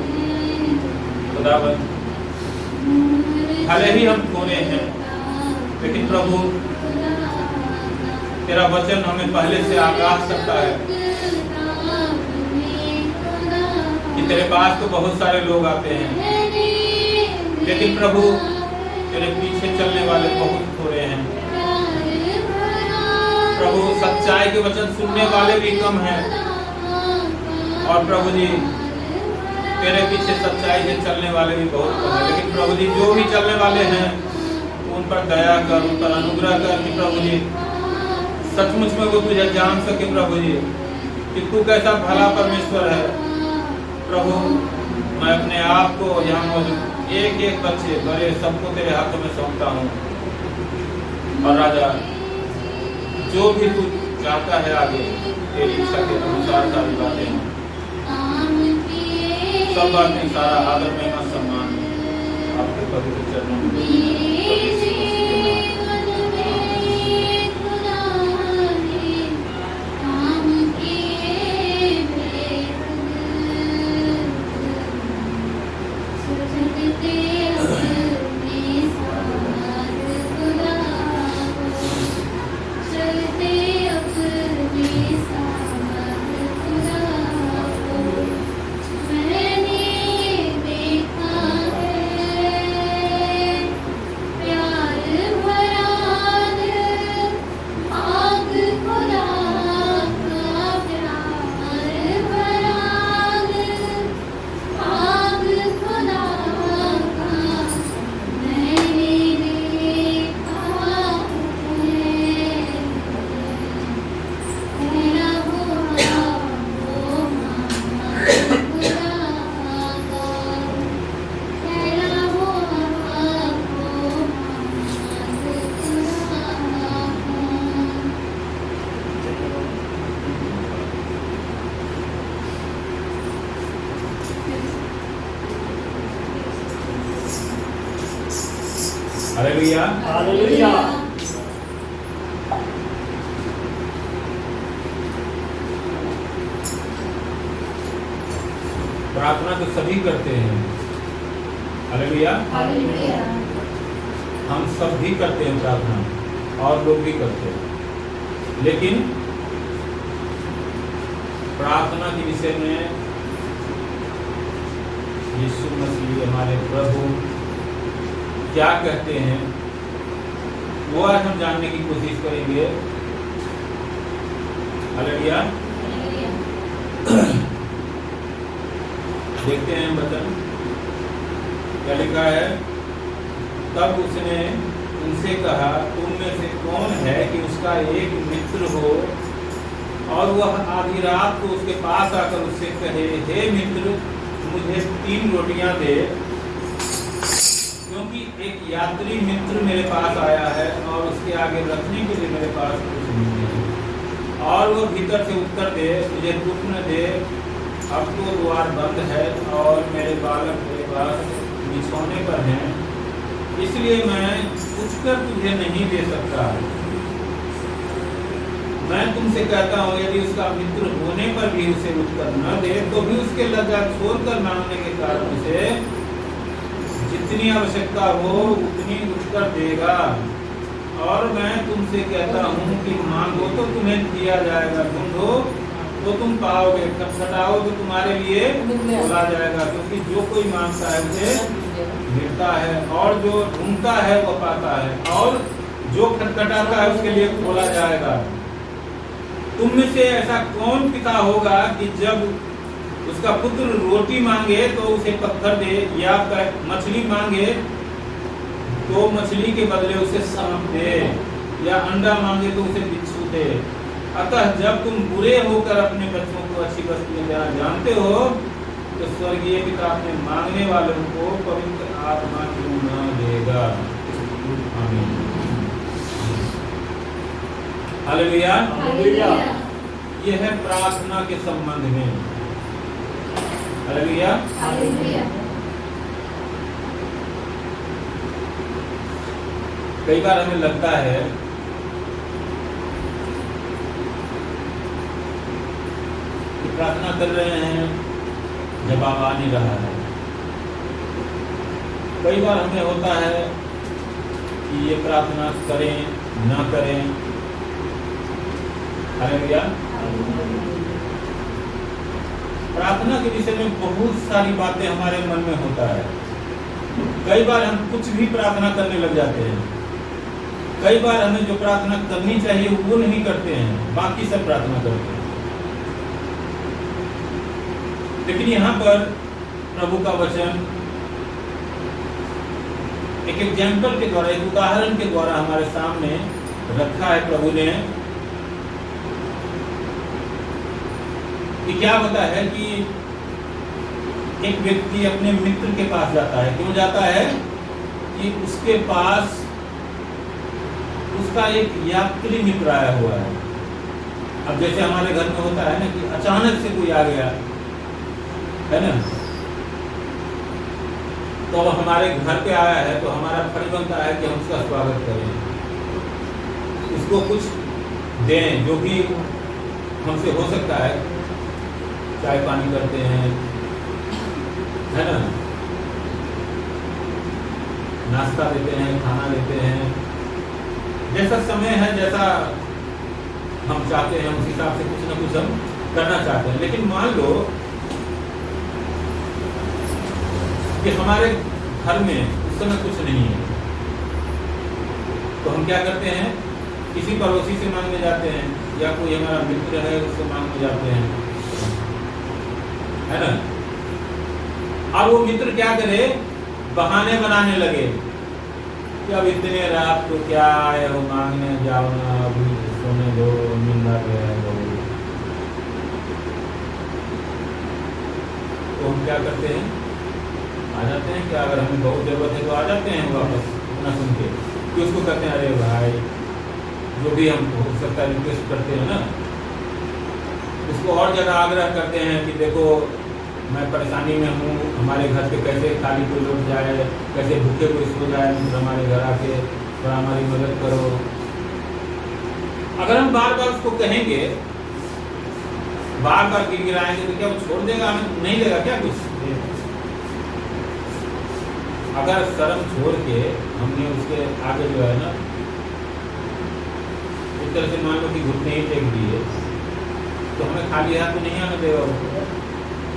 खुदावन भले ही हम थोड़े हैं, लेकिन प्रभु तेरा वचन हमें पहले से आगाह करता है कि तेरे पास तो बहुत सारे लोग आते हैं, लेकिन प्रभु तेरे पीछे चलने वाले बहुत थोड़े हैं प्रभु, सच्चाई के वचन सुनने वाले भी कम हैं, और प्रभु जी तेरे पीछे सच्चाई से चलने वाले भी बहुत कम हैं, लेकिन प्रभु जी जो भी चलने वाले हैं उन पर दया कर, उन पर अनुग्रह कर कि प्रभु जी सचमुच में वो तुझे जान सके प्रभु जी, कि तू कैसा भला परमेश्वर है। प्रभु मैं अपने आप को यहाँ मौजूद एक एक बच्चे बड़े सबको तेरे हाथों में सौंपता हूँ, और राजा जो भी तू चाहता है आगे तेरी इच्छा के अनुसार सारी बातें हैं, सब बातें सारा आदर महिमा सम्मान आपके पवित्र चरणों में हालेलुया हालेलुया। प्रार्थना तो सभी करते हैं, हालेलुया, हम सब भी करते हैं प्रार्थना, और लोग भी करते हैं, लेकिन प्रार्थना के विषय में यीशु मसीह हमारे प्रभु क्या कहते हैं वो आज हम जानने की कोशिश करेंगे। हालेलुया। देखते हैं वचन क्या लिखा है। तब उसने उनसे कहा, तुम में से कौन है कि उसका एक मित्र हो और वह आधी रात को उसके पास आकर उससे कहे, हे मित्र मुझे 3 रोटियां दे, क्योंकि एक यात्री मित्र मेरे पास आया है और उसके आगे रखने के लिए मेरे पास कुछ नहीं है। और वो भीतर से उत्तर दे, तुझे दुख न दे, अब तो द्वार बंद है और मेरे बालक मेरे पास बिछौने पर हैं, इसलिए मैं पूछकर तुझे नहीं दे सकता। मैं तुमसे कहता हूँ, यदि उसका मित्र होने पर भी उसे उत्तर न दे, तो भी उसके लज्जा छोड़कर मांगने के कारण से जितनी आवश्यकता हो उतनी उत्तर देगा। और मैं तुमसे कहता हूँ कि मांगो तो तुम्हें दिया जाएगा, ढूंढो तो तुम पाओगे, खटखटाओ तो तुम्हारे लिए खोला जाएगा, क्योंकि जो कोई मांगता है उसे मिलता है, और जो ढूंढता है वो पाता है, और जो खटखटाता है उसके लिए खोला जाएगा। तुम में से ऐसा कौन पिता होगा कि जब उसका पुत्र रोटी मांगे तो उसे पत्थर दे, या मछली मांगे तो मछली के बदले उसे सांप दे, या अंडा मांगे तो उसे बिच्छू दे। अतः जब तुम बुरे होकर अपने बच्चों को अच्छी वस्तुएं देना जानते हो, तो स्वर्गीय पिता अपने मांगने वालों को पवित्र आत्मा क्यों न देगा। आमीन। हालेलुया। हालेलुया। यह है प्रार्थना के संबंध में। हालेलुया। हालेलुया। कई बार हमें लगता है कि प्रार्थना कर रहे हैं, जवाब आ नहीं रहा है। कई बार हमें होता है कि ये प्रार्थना करें ना करें। हालेलुया। प्रार्थना के विषय में बहुत सारी बातें हमारे मन में होता है। कई बार हम कुछ भी प्रार्थना करने लग जाते हैं। कई बार हमें जो प्रार्थना करनी चाहिए वो नहीं करते हैं, बाकी सब प्रार्थना करते हैं। लेकिन यहाँ पर प्रभु का वचन एक एग्जाम्पल के द्वारा, एक उदाहरण के द्वारा हमारे सामने रखा है प्रभु ने। कि क्या होता है कि एक व्यक्ति अपने मित्र के पास जाता है। क्यों जाता है? कि उसके पास उसका एक यात्री मित्र आया हुआ है। अब जैसे हमारे घर में होता है ना कि अचानक से कोई आ गया है ना, तो हमारे घर पे आया है तो हमारा फर्ज बनता है कि हम उसका स्वागत करें, उसको कुछ दें, जो भी हमसे हो सकता है। चाय पानी करते हैं, है ना, नाश्ता देते हैं, खाना देते हैं, जैसा समय है, जैसा हम चाहते हैं उस हिसाब से कुछ ना कुछ हम करना चाहते हैं। लेकिन मान लो कि हमारे घर में उस समय कुछ नहीं है, तो हम क्या करते हैं? किसी पड़ोसी से मांगने जाते हैं, या कोई हमारा मित्र है उससे मांगने जाते हैं, है ना। और वो मित्र क्या करे? बहाने बनाने लगे कि अब इतने रात को क्या आए हो मांगने, जाओ ना, अभी सोने दो, नींद आ गया है। तो हम क्या करते हैं? आ जाते हैं। क्या अगर हमें बहुत जरूरत है तो आ जाते हैं वापस अपना सुन के, कि उसको कहते हैं अरे भाई, जो भी हम हो सकता है रिक्वेस्ट करते हैं ना, उसको और जगह आग्रह करते हैं कि देखो मैं परेशानी में हूँ, हमारे घर पे कैसे खाली कोई लौट जाए, कैसे भूखे कोई सो जाए, हमारे घर आके थोड़ा हमारी मदद करो। अगर हम बार बार उसको कहेंगे, बार बार गिड़गिड़ाएंगे, तो क्या वो छोड़ देगा? हमें नहीं देगा क्या कुछ? अगर शर्म छोड़ के हमने उसके आगे जो है ना, एक तरह से मान लो कि घुटने ही टेक दिए, तो हमें खाली हाथ तो नहीं आने देगा वो,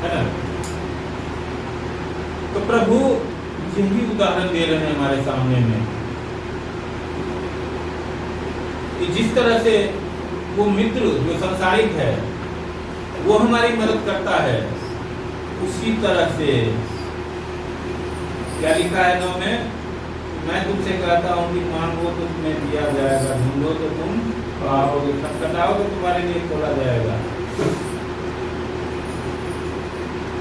है ना। तो प्रभु यही उदाहरण दे रहे हैं हमारे सामने में कि जिस तरह से वो मित्र जो संसारिक है वो हमारी मदद करता है, उसी तरह से क्या लिखा है 9 में? मैं तुमसे कहता हूँ कि मांगो तो तुम्हें दिया जाएगा, ढूंढो तो तुम पाओगे, खटखटाओ तो तुम्हारे लिए खोला जाएगा।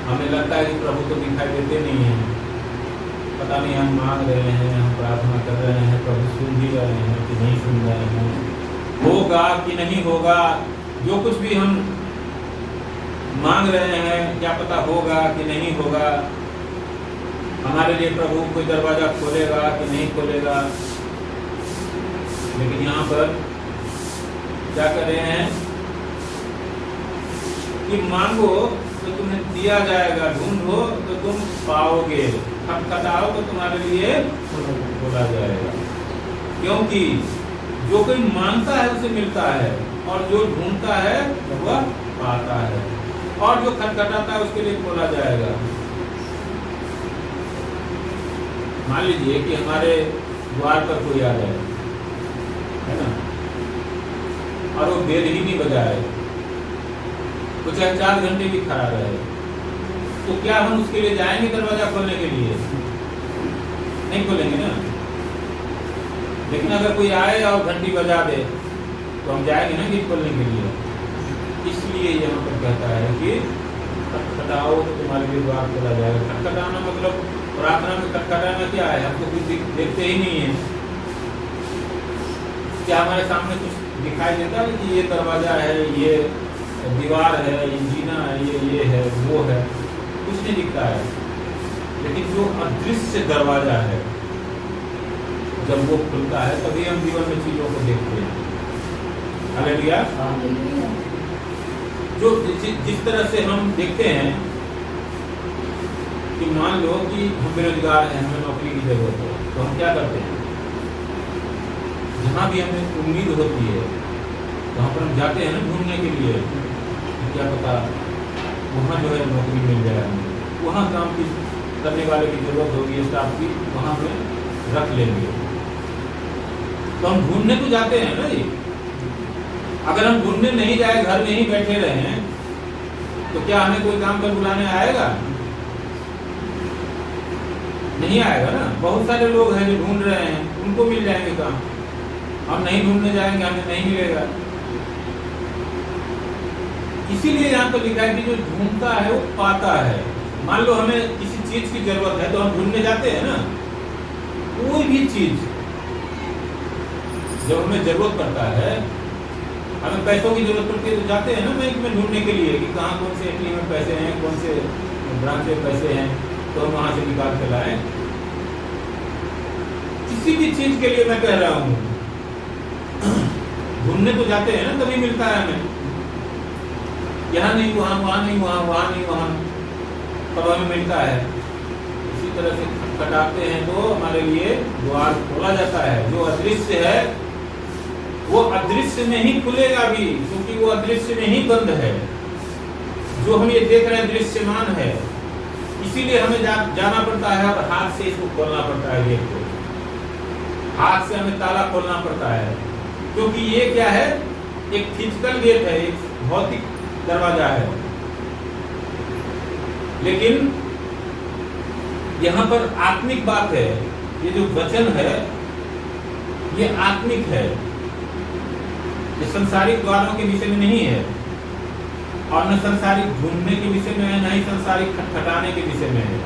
हमें लगता है कि प्रभु तो दिखाई देते नहीं हैं, पता नहीं हम मांग रहे हैं, हम प्रार्थना कर रहे हैं, प्रभु सुन भी रहे हैं कि नहीं सुन रहे हैं, होगा कि नहीं होगा, जो कुछ भी हम मांग रहे हैं क्या पता होगा कि नहीं होगा, हमारे लिए प्रभु कोई दरवाजा खोलेगा कि नहीं खोलेगा। लेकिन यहाँ पर क्या कर रहे हैं कि मांगो तो तुम्हें दिया जाएगा, ढूंढो तो तुम पाओगे, खटखटाओ तो तुम्हारे लिए खोला जाएगा। क्योंकि जो कोई मांगता है उसे मिलता है, और जो ढूंढता है वह पाता है, और जो खटखटाता है उसके लिए खोला जाएगा। मान लीजिए कि हमारे द्वार पर कोई आ जाए, है ना, और वो बेल ही नहीं बजाए, तो चाहे 4 घंटे भी खड़ा रहे, तो क्या हम उसके लिए जाएंगे दरवाजा खोलने के लिए? नहीं खोलेंगे ना। लेकिन अगर कोई आए और घंटी बजा दे तो हम जाएंगे ना गेट खोलने के लिए। इसलिए यहाँ पर कहता है कि खटखटाओ तो तुम्हारे लिए द्वार खोला जाएगा। खटखटाना मतलब प्रार्थना में खटखटाना क्या है? हमको कुछ देखते ही नहीं है, क्या हमारे सामने कुछ दिखाई देता है कि ये दरवाजा है, ये दीवार है, ये जीना है, ये है, वो है, कुछ नहीं दिखता है। लेकिन जो अदृश्य दरवाजा है, जब वो खुलता है तभी हम जीवन में चीजों को देखते हैं। हालेलुया। जो जिस तरह से हम देखते हैं कि मान लो कि हम बेरोजगार हैं, हमें नौकरी की जरूरत है, तो हम क्या करते हैं? जहाँ भी हमें उम्मीद होती है वहाँ पर हम जाते हैं ना ढूंढने के लिए, क्या पता वहाँ जो है नौकरी मिल जाए, वहाँ काम की करने वाले की जरूरत होगी, स्टाफ की, वहाँ में रख लेंगे। तो हम ढूंढने तो जाते हैं ना जी। अगर हम ढूंढने नहीं जाए, घर में ही बैठे रहे, तो क्या हमें कोई काम पर बुलाने आएगा? नहीं आएगा ना। बहुत सारे लोग हैं जो ढूंढ रहे हैं, उनको मिल जाएंगे काम। हम नहीं ढूंढने जाएंगे, हमें नहीं मिलेगा। इसीलिए यहाँ पर लिखा है कि जो ढूंढता है वो पाता है। मान लो हमें किसी चीज की जरूरत है तो हम ढूंढने जाते हैं ना। कोई भी चीज जब हमें जरूरत पड़ता है, हमें पैसों की जरूरत पड़ती है तो जाते हैं ना बैंक में ढूंढने के लिए कि कहाँ कौन से एटीएम में पैसे हैं, कौन से ब्रांच में पैसे हैं, तो हम वहां से निकाल के लाएं। किसी भी चीज के लिए मैं कह रहा हूँ, ढूंढने तो जाते हैं ना, तभी मिलता है हमें। यहाँ नहीं वहाँ, वहाँ नहीं वहाँ, वहाँ नहीं वहाँ, तब हमें मिलता है। इसी तरह से खटखटाते हैं तो हमारे लिए द्वार खोला जाता है। जो अदृश्य है वो अदृश्य में ही खुलेगा भी, क्योंकि वो अदृश्य में ही बंद है। जो हम ये देख रहे हैं दृश्यमान है, इसीलिए हमें जाना पड़ता है और हाथ से इसको खोलना पड़ता है। गेट को हाथ से हमें ताला खोलना पड़ता है, क्योंकि ये क्या है? एक फिजिकल गेट है, एक भौतिक दरवाजा है। लेकिन यहाँ पर आत्मिक बात है। ये जो वचन है ये आत्मिक है, ये संसारिक द्वारों के विषय में नहीं है, और न संसारिक ढूंढने के विषय में है, न ही संसारिक खटखटाने के विषय में है।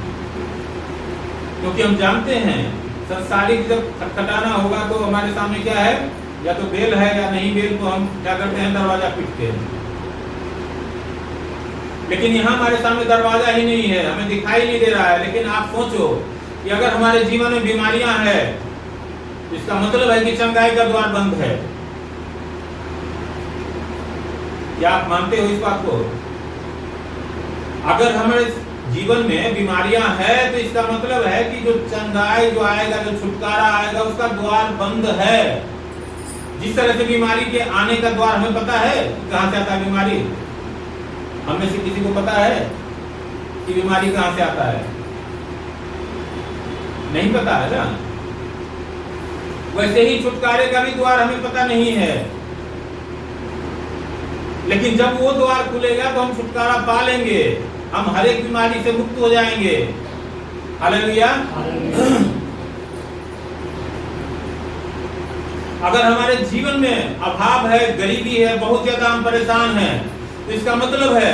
क्योंकि हम जानते हैं संसारिक जब खटखटाना होगा तो हमारे सामने क्या है? या तो बेल है या नहीं बेल, तो हम क्या करते हैं? दरवाजा पीटते हैं। लेकिन यहाँ हमारे सामने दरवाजा ही नहीं है, हमें दिखाई नहीं दे रहा है। लेकिन आप सोचो कि अगर हमारे जीवन में बीमारियां हैं, इसका मतलब है कि चंगाई का द्वार बंद है। क्या आप मानते हो इस बात को? अगर हमारे जीवन में बीमारियां हैं तो इसका मतलब है कि जो चंगाई जो आएगा, जो छुटकारा आएगा, उसका द्वार बंद है। जिस तरह से बीमारी के आने का द्वार हमें पता है कहां से आता है बीमारी। हम में से किसी को पता है कि बीमारी कहां से आता है? नहीं पता है ना। वैसे ही छुटकारे का भी द्वार हमें पता नहीं है। लेकिन जब वो द्वार खुलेगा तो हम छुटकारा पा लेंगे, हम हर एक बीमारी से मुक्त हो जाएंगे। हालेलुया। अगर हमारे जीवन में अभाव है, गरीबी है, बहुत ज्यादा हम परेशान हैं, तो इसका मतलब है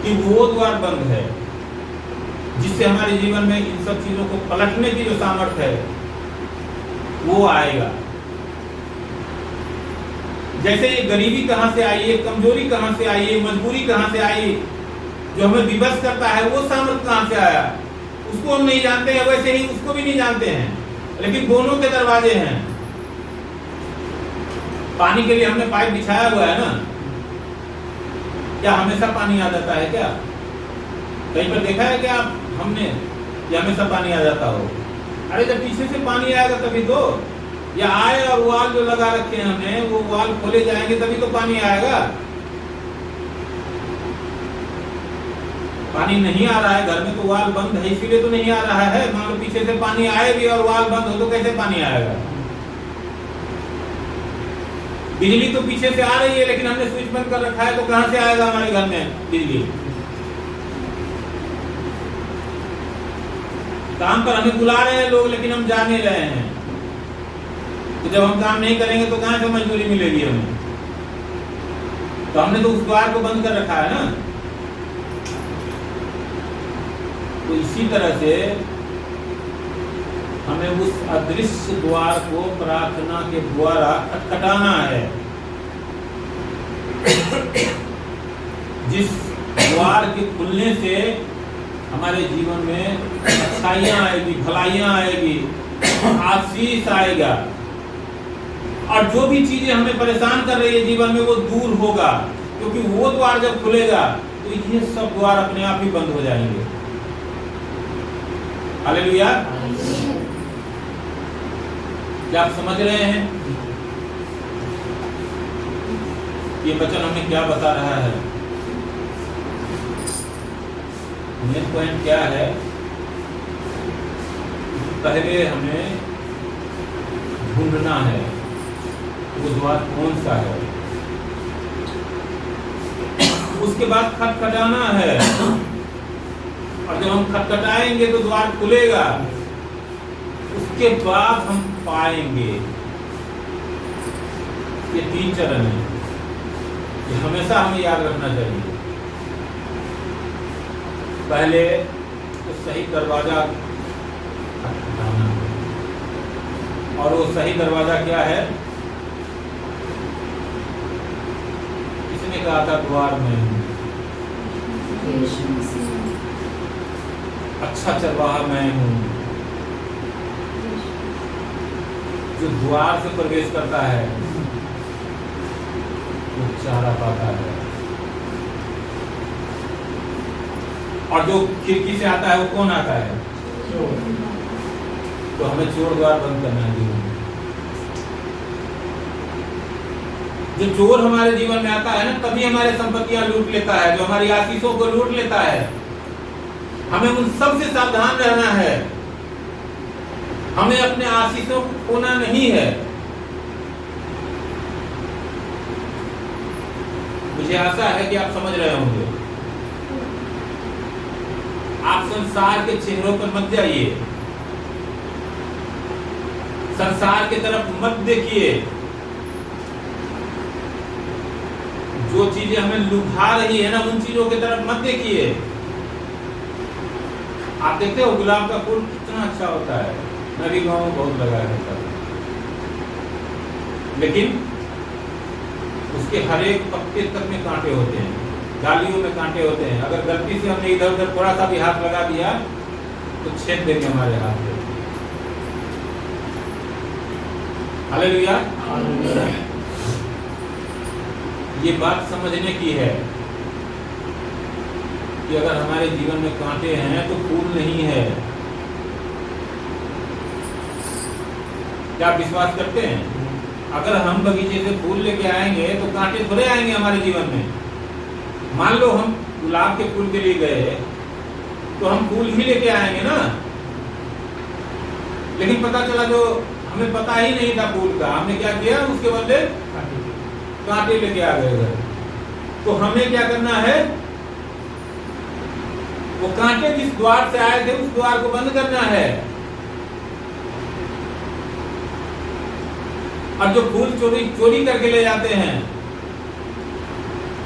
कि वो द्वार बंद है जिससे हमारे जीवन में इन सब चीजों को पलटने की जो सामर्थ्य है वो आएगा। जैसे ये गरीबी कहां से आई, ये कमजोरी कहां से आई, ये मजबूरी कहां से आई, जो हमें विवश करता है, वो सामर्थ्य कहां से आया, उसको हम नहीं जानते हैं। वैसे ही उसको भी नहीं जानते हैं, लेकिन दोनों के दरवाजे हैं। पानी के लिए हमने पाइप बिछाया हुआ है ना, क्या हमेशा पानी आ जाता है? क्या कहीं पर देखा है क्या हमने कि हमेशा पानी आ जाता हो? अरे जब पीछे से पानी आएगा तभी तो या आए और वाल जो लगा रखे हैं हमने वो वाल खोले जाएंगे तभी तो पानी आएगा। पानी नहीं आ रहा है घर में तो वाल बंद है इसीलिए तो नहीं आ रहा है। मान लो पीछे से पानी आए भी और वाल बंद हो तो कैसे पानी आएगा? बिजली तो पीछे से आ रही है लेकिन हमने स्विच बंद कर रखा है तो कहां से आएगा हमारे घर में बिजली? काम पर हमें बुला रहे हैं लोग लेकिन हम जा नहीं रहे हैं। तो जब हम काम नहीं करेंगे तो कहां से मजदूरी मिलेगी हमें? तो हमने तो उस द्वार को बंद कर रखा है ना। तो इसी तरह से हमें उस अदृश्य द्वार को प्रार्थना के द्वारा खटखटाना है। जिस द्वार के खुलने से हमारे जीवन में अच्छाइयां आएगी, भलाइयां आएगी, आशीष आएगा और जो भी चीजें हमें परेशान कर रही है जीवन में वो दूर होगा। क्योंकि वो द्वार जब खुलेगा तो ये सब द्वार अपने आप ही बंद हो जाएंगे। हालेलुया। क्या आप समझ रहे हैं ये वचन हमें क्या बता रहा है? मेन पॉइंट क्या है? पहले हमें ढूंढना है वो द्वार कौन सा है, उसके बाद खटखटाना है और जब हम खटखटाएंगे तो द्वार खुलेगा। उसके बाद हम पाएंगे। ये 3 चरण है, ये हमेशा हमें याद रखना चाहिए। पहले तो सही दरवाजा खटखटाना है और वो सही दरवाजा क्या है? किसने कहा था द्वार में हूं, अच्छा चरवाहा मैं हूं। जो द्वार से प्रवेश करता है वो चारा पाता है और जो खिड़की से आता है वो कौन आता है? तो हमें चोर द्वार बंद करना है जीवन में। जो चोर हमारे जीवन में आता है ना तभी हमारे संपत्तियां लूट लेता है, जो हमारी आशीषों को लूट लेता है। हमें उन सब से सावधान रहना है। हमें अपने आशीषों को खोना नहीं है। मुझे आशा है कि आप समझ रहे होंगे। आप संसार के चेहरों पर मत जाइए, संसार की तरफ मत देखिए। जो चीजें हमें लुभा रही है ना उन चीजों की तरफ मत देखिए। आप देखते हो गुलाब का फूल कितना अच्छा होता है, मैं भी गाँव में बहुत लगाया रहता हूँ, लेकिन उसके हर एक पत्ते तक में कांटे होते हैं, डालियों में कांटे होते हैं। अगर गलती से हमने इधर उधर थोड़ा सा भी हाथ लगा दिया तो छेद देंगे हमारे हाथ में। हालेलुया। ये बात समझने की है कि अगर हमारे जीवन में कांटे हैं तो फूल नहीं है। क्या आप विश्वास करते हैं? अगर हम बगीचे से फूल लेके आएंगे तो कांटे थोड़े आएंगे हमारे जीवन में। मान लो हम गुलाब के फूल के लिए गए तो हम फूल ही लेके आएंगे ना, लेकिन पता चला जो हमें पता ही नहीं था फूल का, हमने क्या किया उसके बदले कांटे लेके आ गए। तो हमें क्या करना है? वो कांटे जिस द्वार से आए थे उस द्वार को बंद करना है और जो फूल चोरी करके ले जाते हैं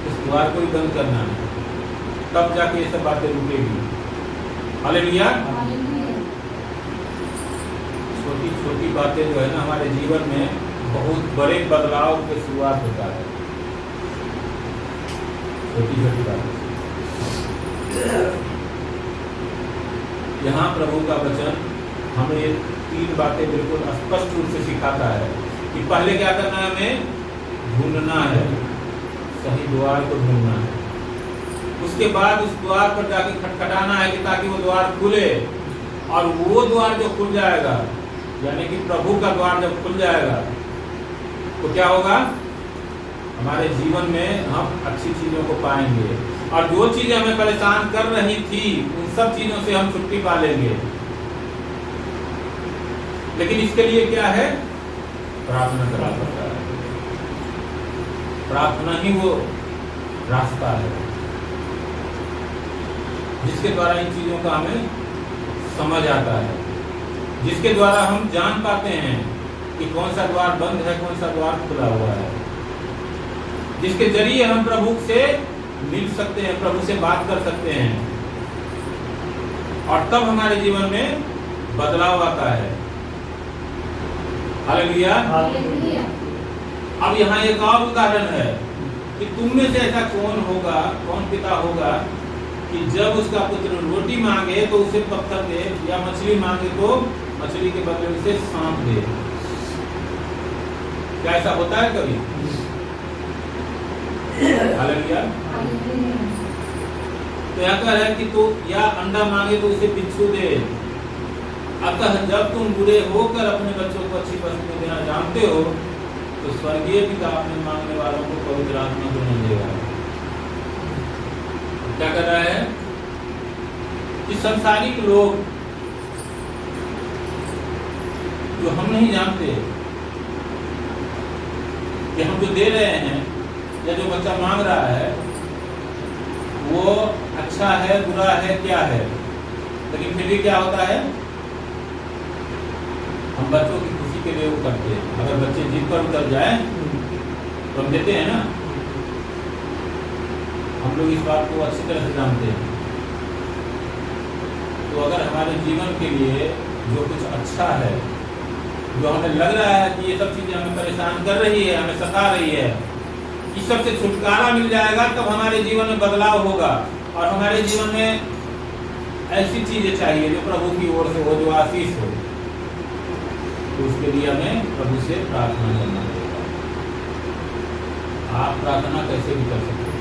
उस द्वार को ही बंद करना है। तब जाके ये सब बातें रुकेगी। हालेलुया। छोटी छोटी बातें जो है ना हमारे जीवन में बहुत बड़े बदलाव की शुरुआत होता है। छोटी छोटी बातें। यहाँ प्रभु का वचन हमें 3 बातें बिल्कुल स्पष्ट रूप से सिखाता है कि पहले क्या करना है? हमें ढूंढना है, सही द्वार को ढूंढना है। उसके बाद उस द्वार पर जाके खटखटाना है कि ताकि वो द्वार खुले और वो द्वार जो खुल जाएगा यानी कि प्रभु का द्वार जब खुल जाएगा तो क्या होगा, हमारे जीवन में हम अच्छी चीजों को पाएंगे और जो चीजें हमें परेशान कर रही थी उन सब चीजों से हम छुट्टी पा लेंगे। लेकिन इसके लिए क्या है, प्रार्थना करना पड़ता है। प्रार्थना ही वो रास्ता है जिसके द्वारा इन चीजों का हमें समझ आता है, जिसके द्वारा हम जान पाते हैं कि कौन सा द्वार बंद है, कौन सा द्वार खुला हुआ है, जिसके जरिए हम प्रभु से मिल सकते हैं, प्रभु से बात कर सकते हैं और तब हमारे जीवन में बदलाव आता है। हालेलुया। अब यहाँ एक और उदाहरण है कि तुम में से ऐसा कौन होगा, कौन पिता होगा कि जब उसका पुत्र रोटी मांगे तो उसे पत्थर दे, या मछली मांगे तो मछली के बदले उसे सांप दे। क्या ऐसा होता है कभी? हालेलुया। तो यहाँ कह है कि तो या अंडा मांगे तो उसे बिच्छू दे। अतः जब तुम बुरे होकर अपने बच्चों को अच्छी वस्तु देना जानते हो तो स्वर्गीय पिता अपने मांगने वालों को पवित्र आत्मा को नहीं देगा। क्या कर रहा है कि संसारिक लोग जो हम नहीं जानते कि हम जो दे रहे हैं या जो बच्चा मांग रहा है वो अच्छा है, बुरा है, क्या है, लेकिन फिर भी क्या होता है, हम बच्चों की खुशी के लिए वो करते हैं। अगर बच्चे जिद पर उतर जाए तो हम देते हैं ना। हम लोग इस बात को अच्छी तरह से जानते हैं। तो अगर हमारे जीवन के लिए जो कुछ अच्छा है, जो हमें लग रहा है कि ये सब चीजें हमें परेशान कर रही है, हमें सता रही है, इस सब से छुटकारा मिल जाएगा, तब हमारे जीवन में बदलाव होगा और हमारे जीवन में ऐसी चीजें चाहिए जो प्रभु की ओर से हो, जो आशीष हो। तो उसके लिए हमें प्रभु से प्रार्थना करना पड़ेगा। आप प्रार्थना कैसे भी कर सकते हैं,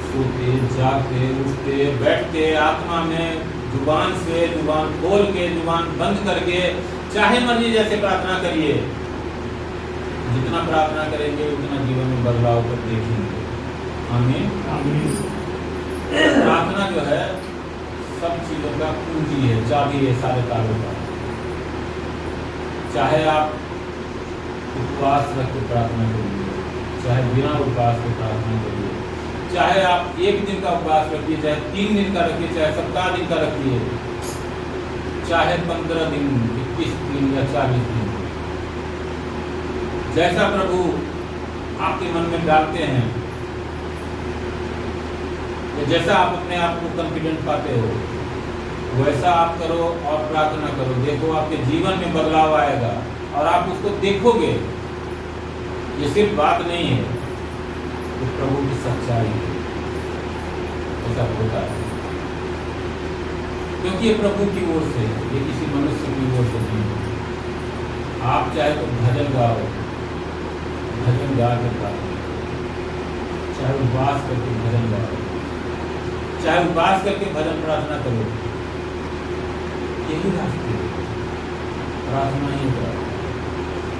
सोते, जागते, उठते, बैठते, आत्मा में जुबान से, जुबान खोल के, जुबान बंद करके, चाहे मर्जी जैसे प्रार्थना करिए। जितना प्रार्थना करेंगे उतना जीवन में बदलाव कर देखेंगे। आमीन। प्रार्थना जो है सब चीजों का कुंजी है, चाबी है सारे तालों का। चाहे आप उपवास रख के प्रार्थना करिए, चाहे बिना उपवास के प्रार्थना करिए, चाहे आप एक दिन का उपवास रखिए, चाहे 3 दिन का रखिए, चाहे सप्ताह दिन का रखिए, चाहे 15 दिन, 21 दिन या 40 दिन, जैसा प्रभु आपके मन में डालते हैं, जैसा आप अपने आप को कॉन्फिडेंट पाते हो वैसा आप करो और प्रार्थना करो। देखो आपके जीवन में बदलाव आएगा और आप उसको देखोगे। ये सिर्फ बात नहीं है, तो प्रभु की सच्चाई है, ऐसा होता है, क्योंकि ये प्रभु की ओर से, ये किसी मनुष्य की ओर से नहीं है। आप चाहे तो भजन गाओ, भजन गा के प्रार्थना, चाहे उपवास करके भजन गाओ, चाहे उपवास करके भजन प्रार्थना करो, यही रास्ते। प्रार्थना ही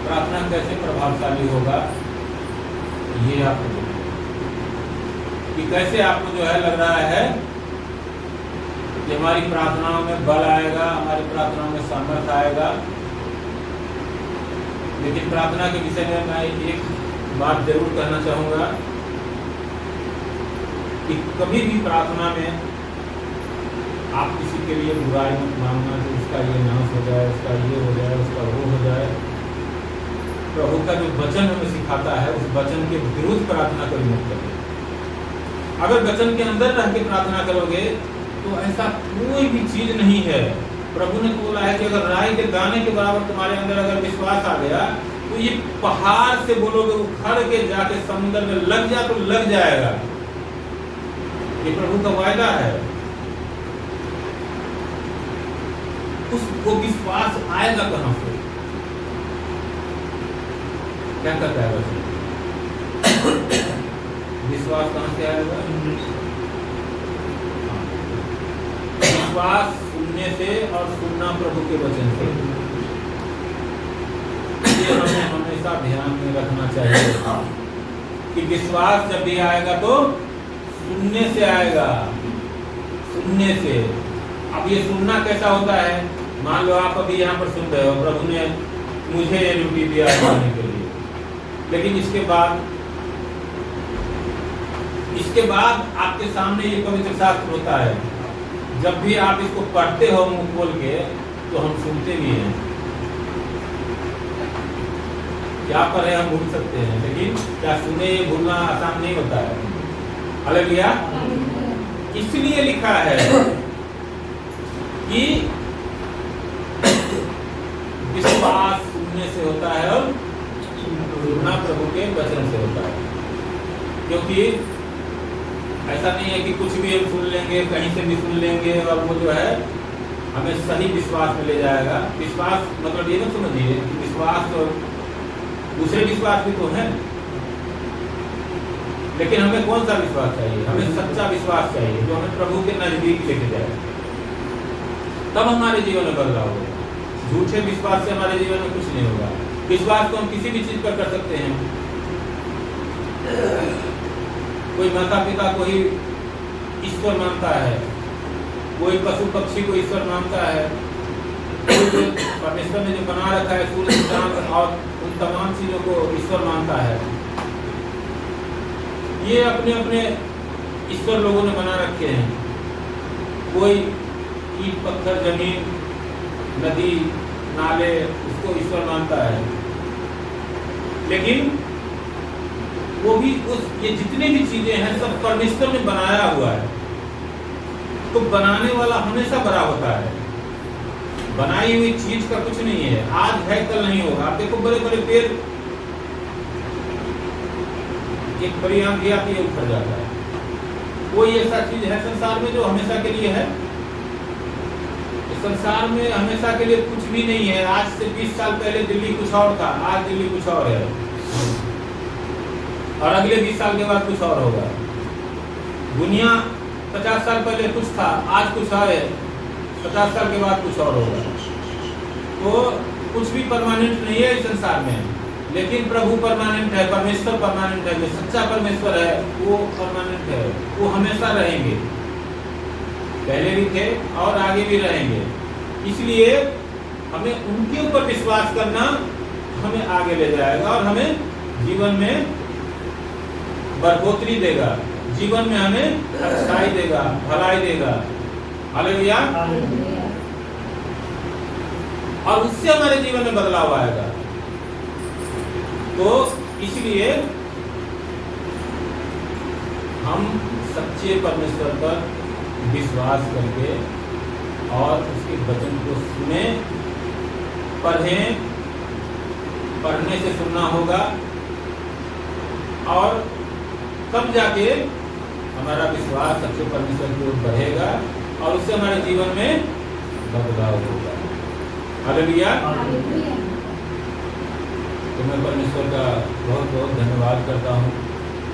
प्रार्थना कैसे प्रभावशाली होगा ये आपको कि कैसे आपको जो है लग रहा है कि हमारी प्रार्थनाओं में बल आएगा, हमारी प्रार्थनाओं में सामर्थ्य आएगा। लेकिन प्रार्थना के विषय में मैं एक बात जरूर कहना चाहूँगा कि कभी भी प्रार्थना में आप किसी के लिए बुराई मत मांगना कि उसका ये नाश हो जाए, उसका ये हो जाए, उसका वो हो जाए। प्रभु का जो वचन हमें सिखाता है उस वचन के विरुद्ध प्रार्थना कभी मत करो। अगर वचन के अंदर रह के प्रार्थना करोगे तो ऐसा कोई भी चीज नहीं है। प्रभु ने तो बोला है कि अगर राई के दाने के बराबर तुम्हारे अंदर अगर विश्वास आ गया तो ये पहाड़ से बोलोगे उखड़ के जाके समुद्र में लग जा तो लग जाएगा। ये प्रभु का वायदा है। उसको विश्वास आएगा कहां से? क्या करता है वचन? विश्वास कहां से आएगा? विश्वास सुनने सुनने से और सुनना प्रभु के वचन से। ये हमें हमेशा ध्यान में रखना चाहिए कि विश्वास जब भी आएगा तो सुनने से आएगा, सुनने से। अब ये सुनना कैसा होता है? मान लो आप अभी यहाँ पर सुन रहे हो, प्रभु ने मुझे ये ड्यूटी दिया है सुनने के लिए, लेकिन इसके बाद आपके सामने ये पवित्र शास्त्र होता है, जब भी आप इसको पढ़ते हो मुंह खोल के, तो हम सुनते भी हैं। क्या पढ़े हम भूल सकते हैं, लेकिन क्या सुने ये भूलना आसान नहीं होता है। हालेलुया। इसलिए लिखा है कि विश्वास सुनने से होता है और सुनना प्रभु के वचन से होता है। क्योंकि ऐसा नहीं है कि कुछ भी हम सुन लेंगे, कहीं से भी सुन लेंगे और वो जो है हमें सही विश्वास में ले जाएगा। विश्वास मतलब ये मत समझिए कि विश्वास तो दूसरे विश्वास भी तो है, लेकिन हमें कौन सा विश्वास चाहिए? हमें सच्चा विश्वास चाहिए जो हमें प्रभु के नजदीक लेके जाए, तब हमारे जीवन में बदलाव होगा। झूठे विश्वास से हमारे जीवन में कुछ नहीं होगा। विश्वास तो हम किसी भी चीज पर कर सकते हैं। कोई माता पिता को ही ईश्वर मानता है, कोई पशु पक्षी को ईश्वर मानता है, कोई परमेश्वर ने जो बना रखा है सूर्य चांद और उन तमाम चीजों को ईश्वर मानता है। ये अपने अपने ईश्वर लोगों ने बना रखे हैं। कोई ईट पत्थर जमीन नदी नाले उसको ईश्वर मानता है, लेकिन वो भी ये जितने भी चीजें हैं सब परमेश्वर ने बनाया हुआ है। तो बनाने वाला हमेशा बड़ा होता है। बनाई हुई चीज का कुछ नहीं है, आज है कल नहीं होगा। आप देखो बड़े बड़े पेड़, एक बड़ी आंधी आती है उखड़ जाता है। कोई ऐसा चीज है संसार में जो हमेशा के लिए है? इस संसार में हमेशा के लिए कुछ भी नहीं है। आज से 20 साल पहले दिल्ली कुछ और था, आज दिल्ली कुछ और है, और अगले 20 साल के बाद कुछ और होगा। दुनिया 50 साल पहले कुछ था, आज कुछ और है, 50 साल के बाद कुछ और होगा। तो कुछ भी परमानेंट नहीं है इस संसार में, लेकिन प्रभु परमानेंट है, परमेश्वर परमानेंट है। जो सच्चा परमेश्वर है वो परमानेंट है, वो हमेशा रहेंगे, पहले भी थे और आगे भी रहेंगे। इसलिए हमें उनके ऊपर विश्वास करना हमें आगे ले जाएगा और हमें जीवन में बढ़ोतरी देगा, जीवन में हमें अच्छाई देगा, भलाई देगा। हालेलुया। और उससे हमारे जीवन में बदलाव आएगा। तो इसलिए हम सच्चे परमेश्वर पर विश्वास करके और उसके वचन को सुने, पढ़ें। पढ़ने से सुनना होगा और तब जाके हमारा विश्वास सच्चे परमेश्वर की ओर बढ़ेगा और उससे हमारे जीवन में बदलाव होगा। हालेलुया। तो मैं परमेश्वर का बहुत बहुत धन्यवाद करता हूँ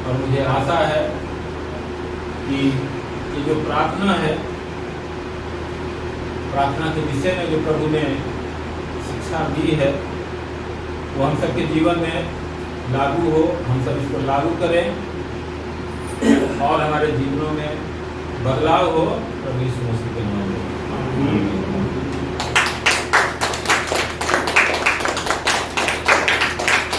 और मुझे आशा है कि ये जो प्रार्थना है, प्रार्थना के विषय में जो प्रभु ने शिक्षा दी है वो हम सबके जीवन में लागू हो, हम सब इसको लागू करें और हमारे जीवनों में बदलाव हो। प्रभु यीशु मसीह के नाम में।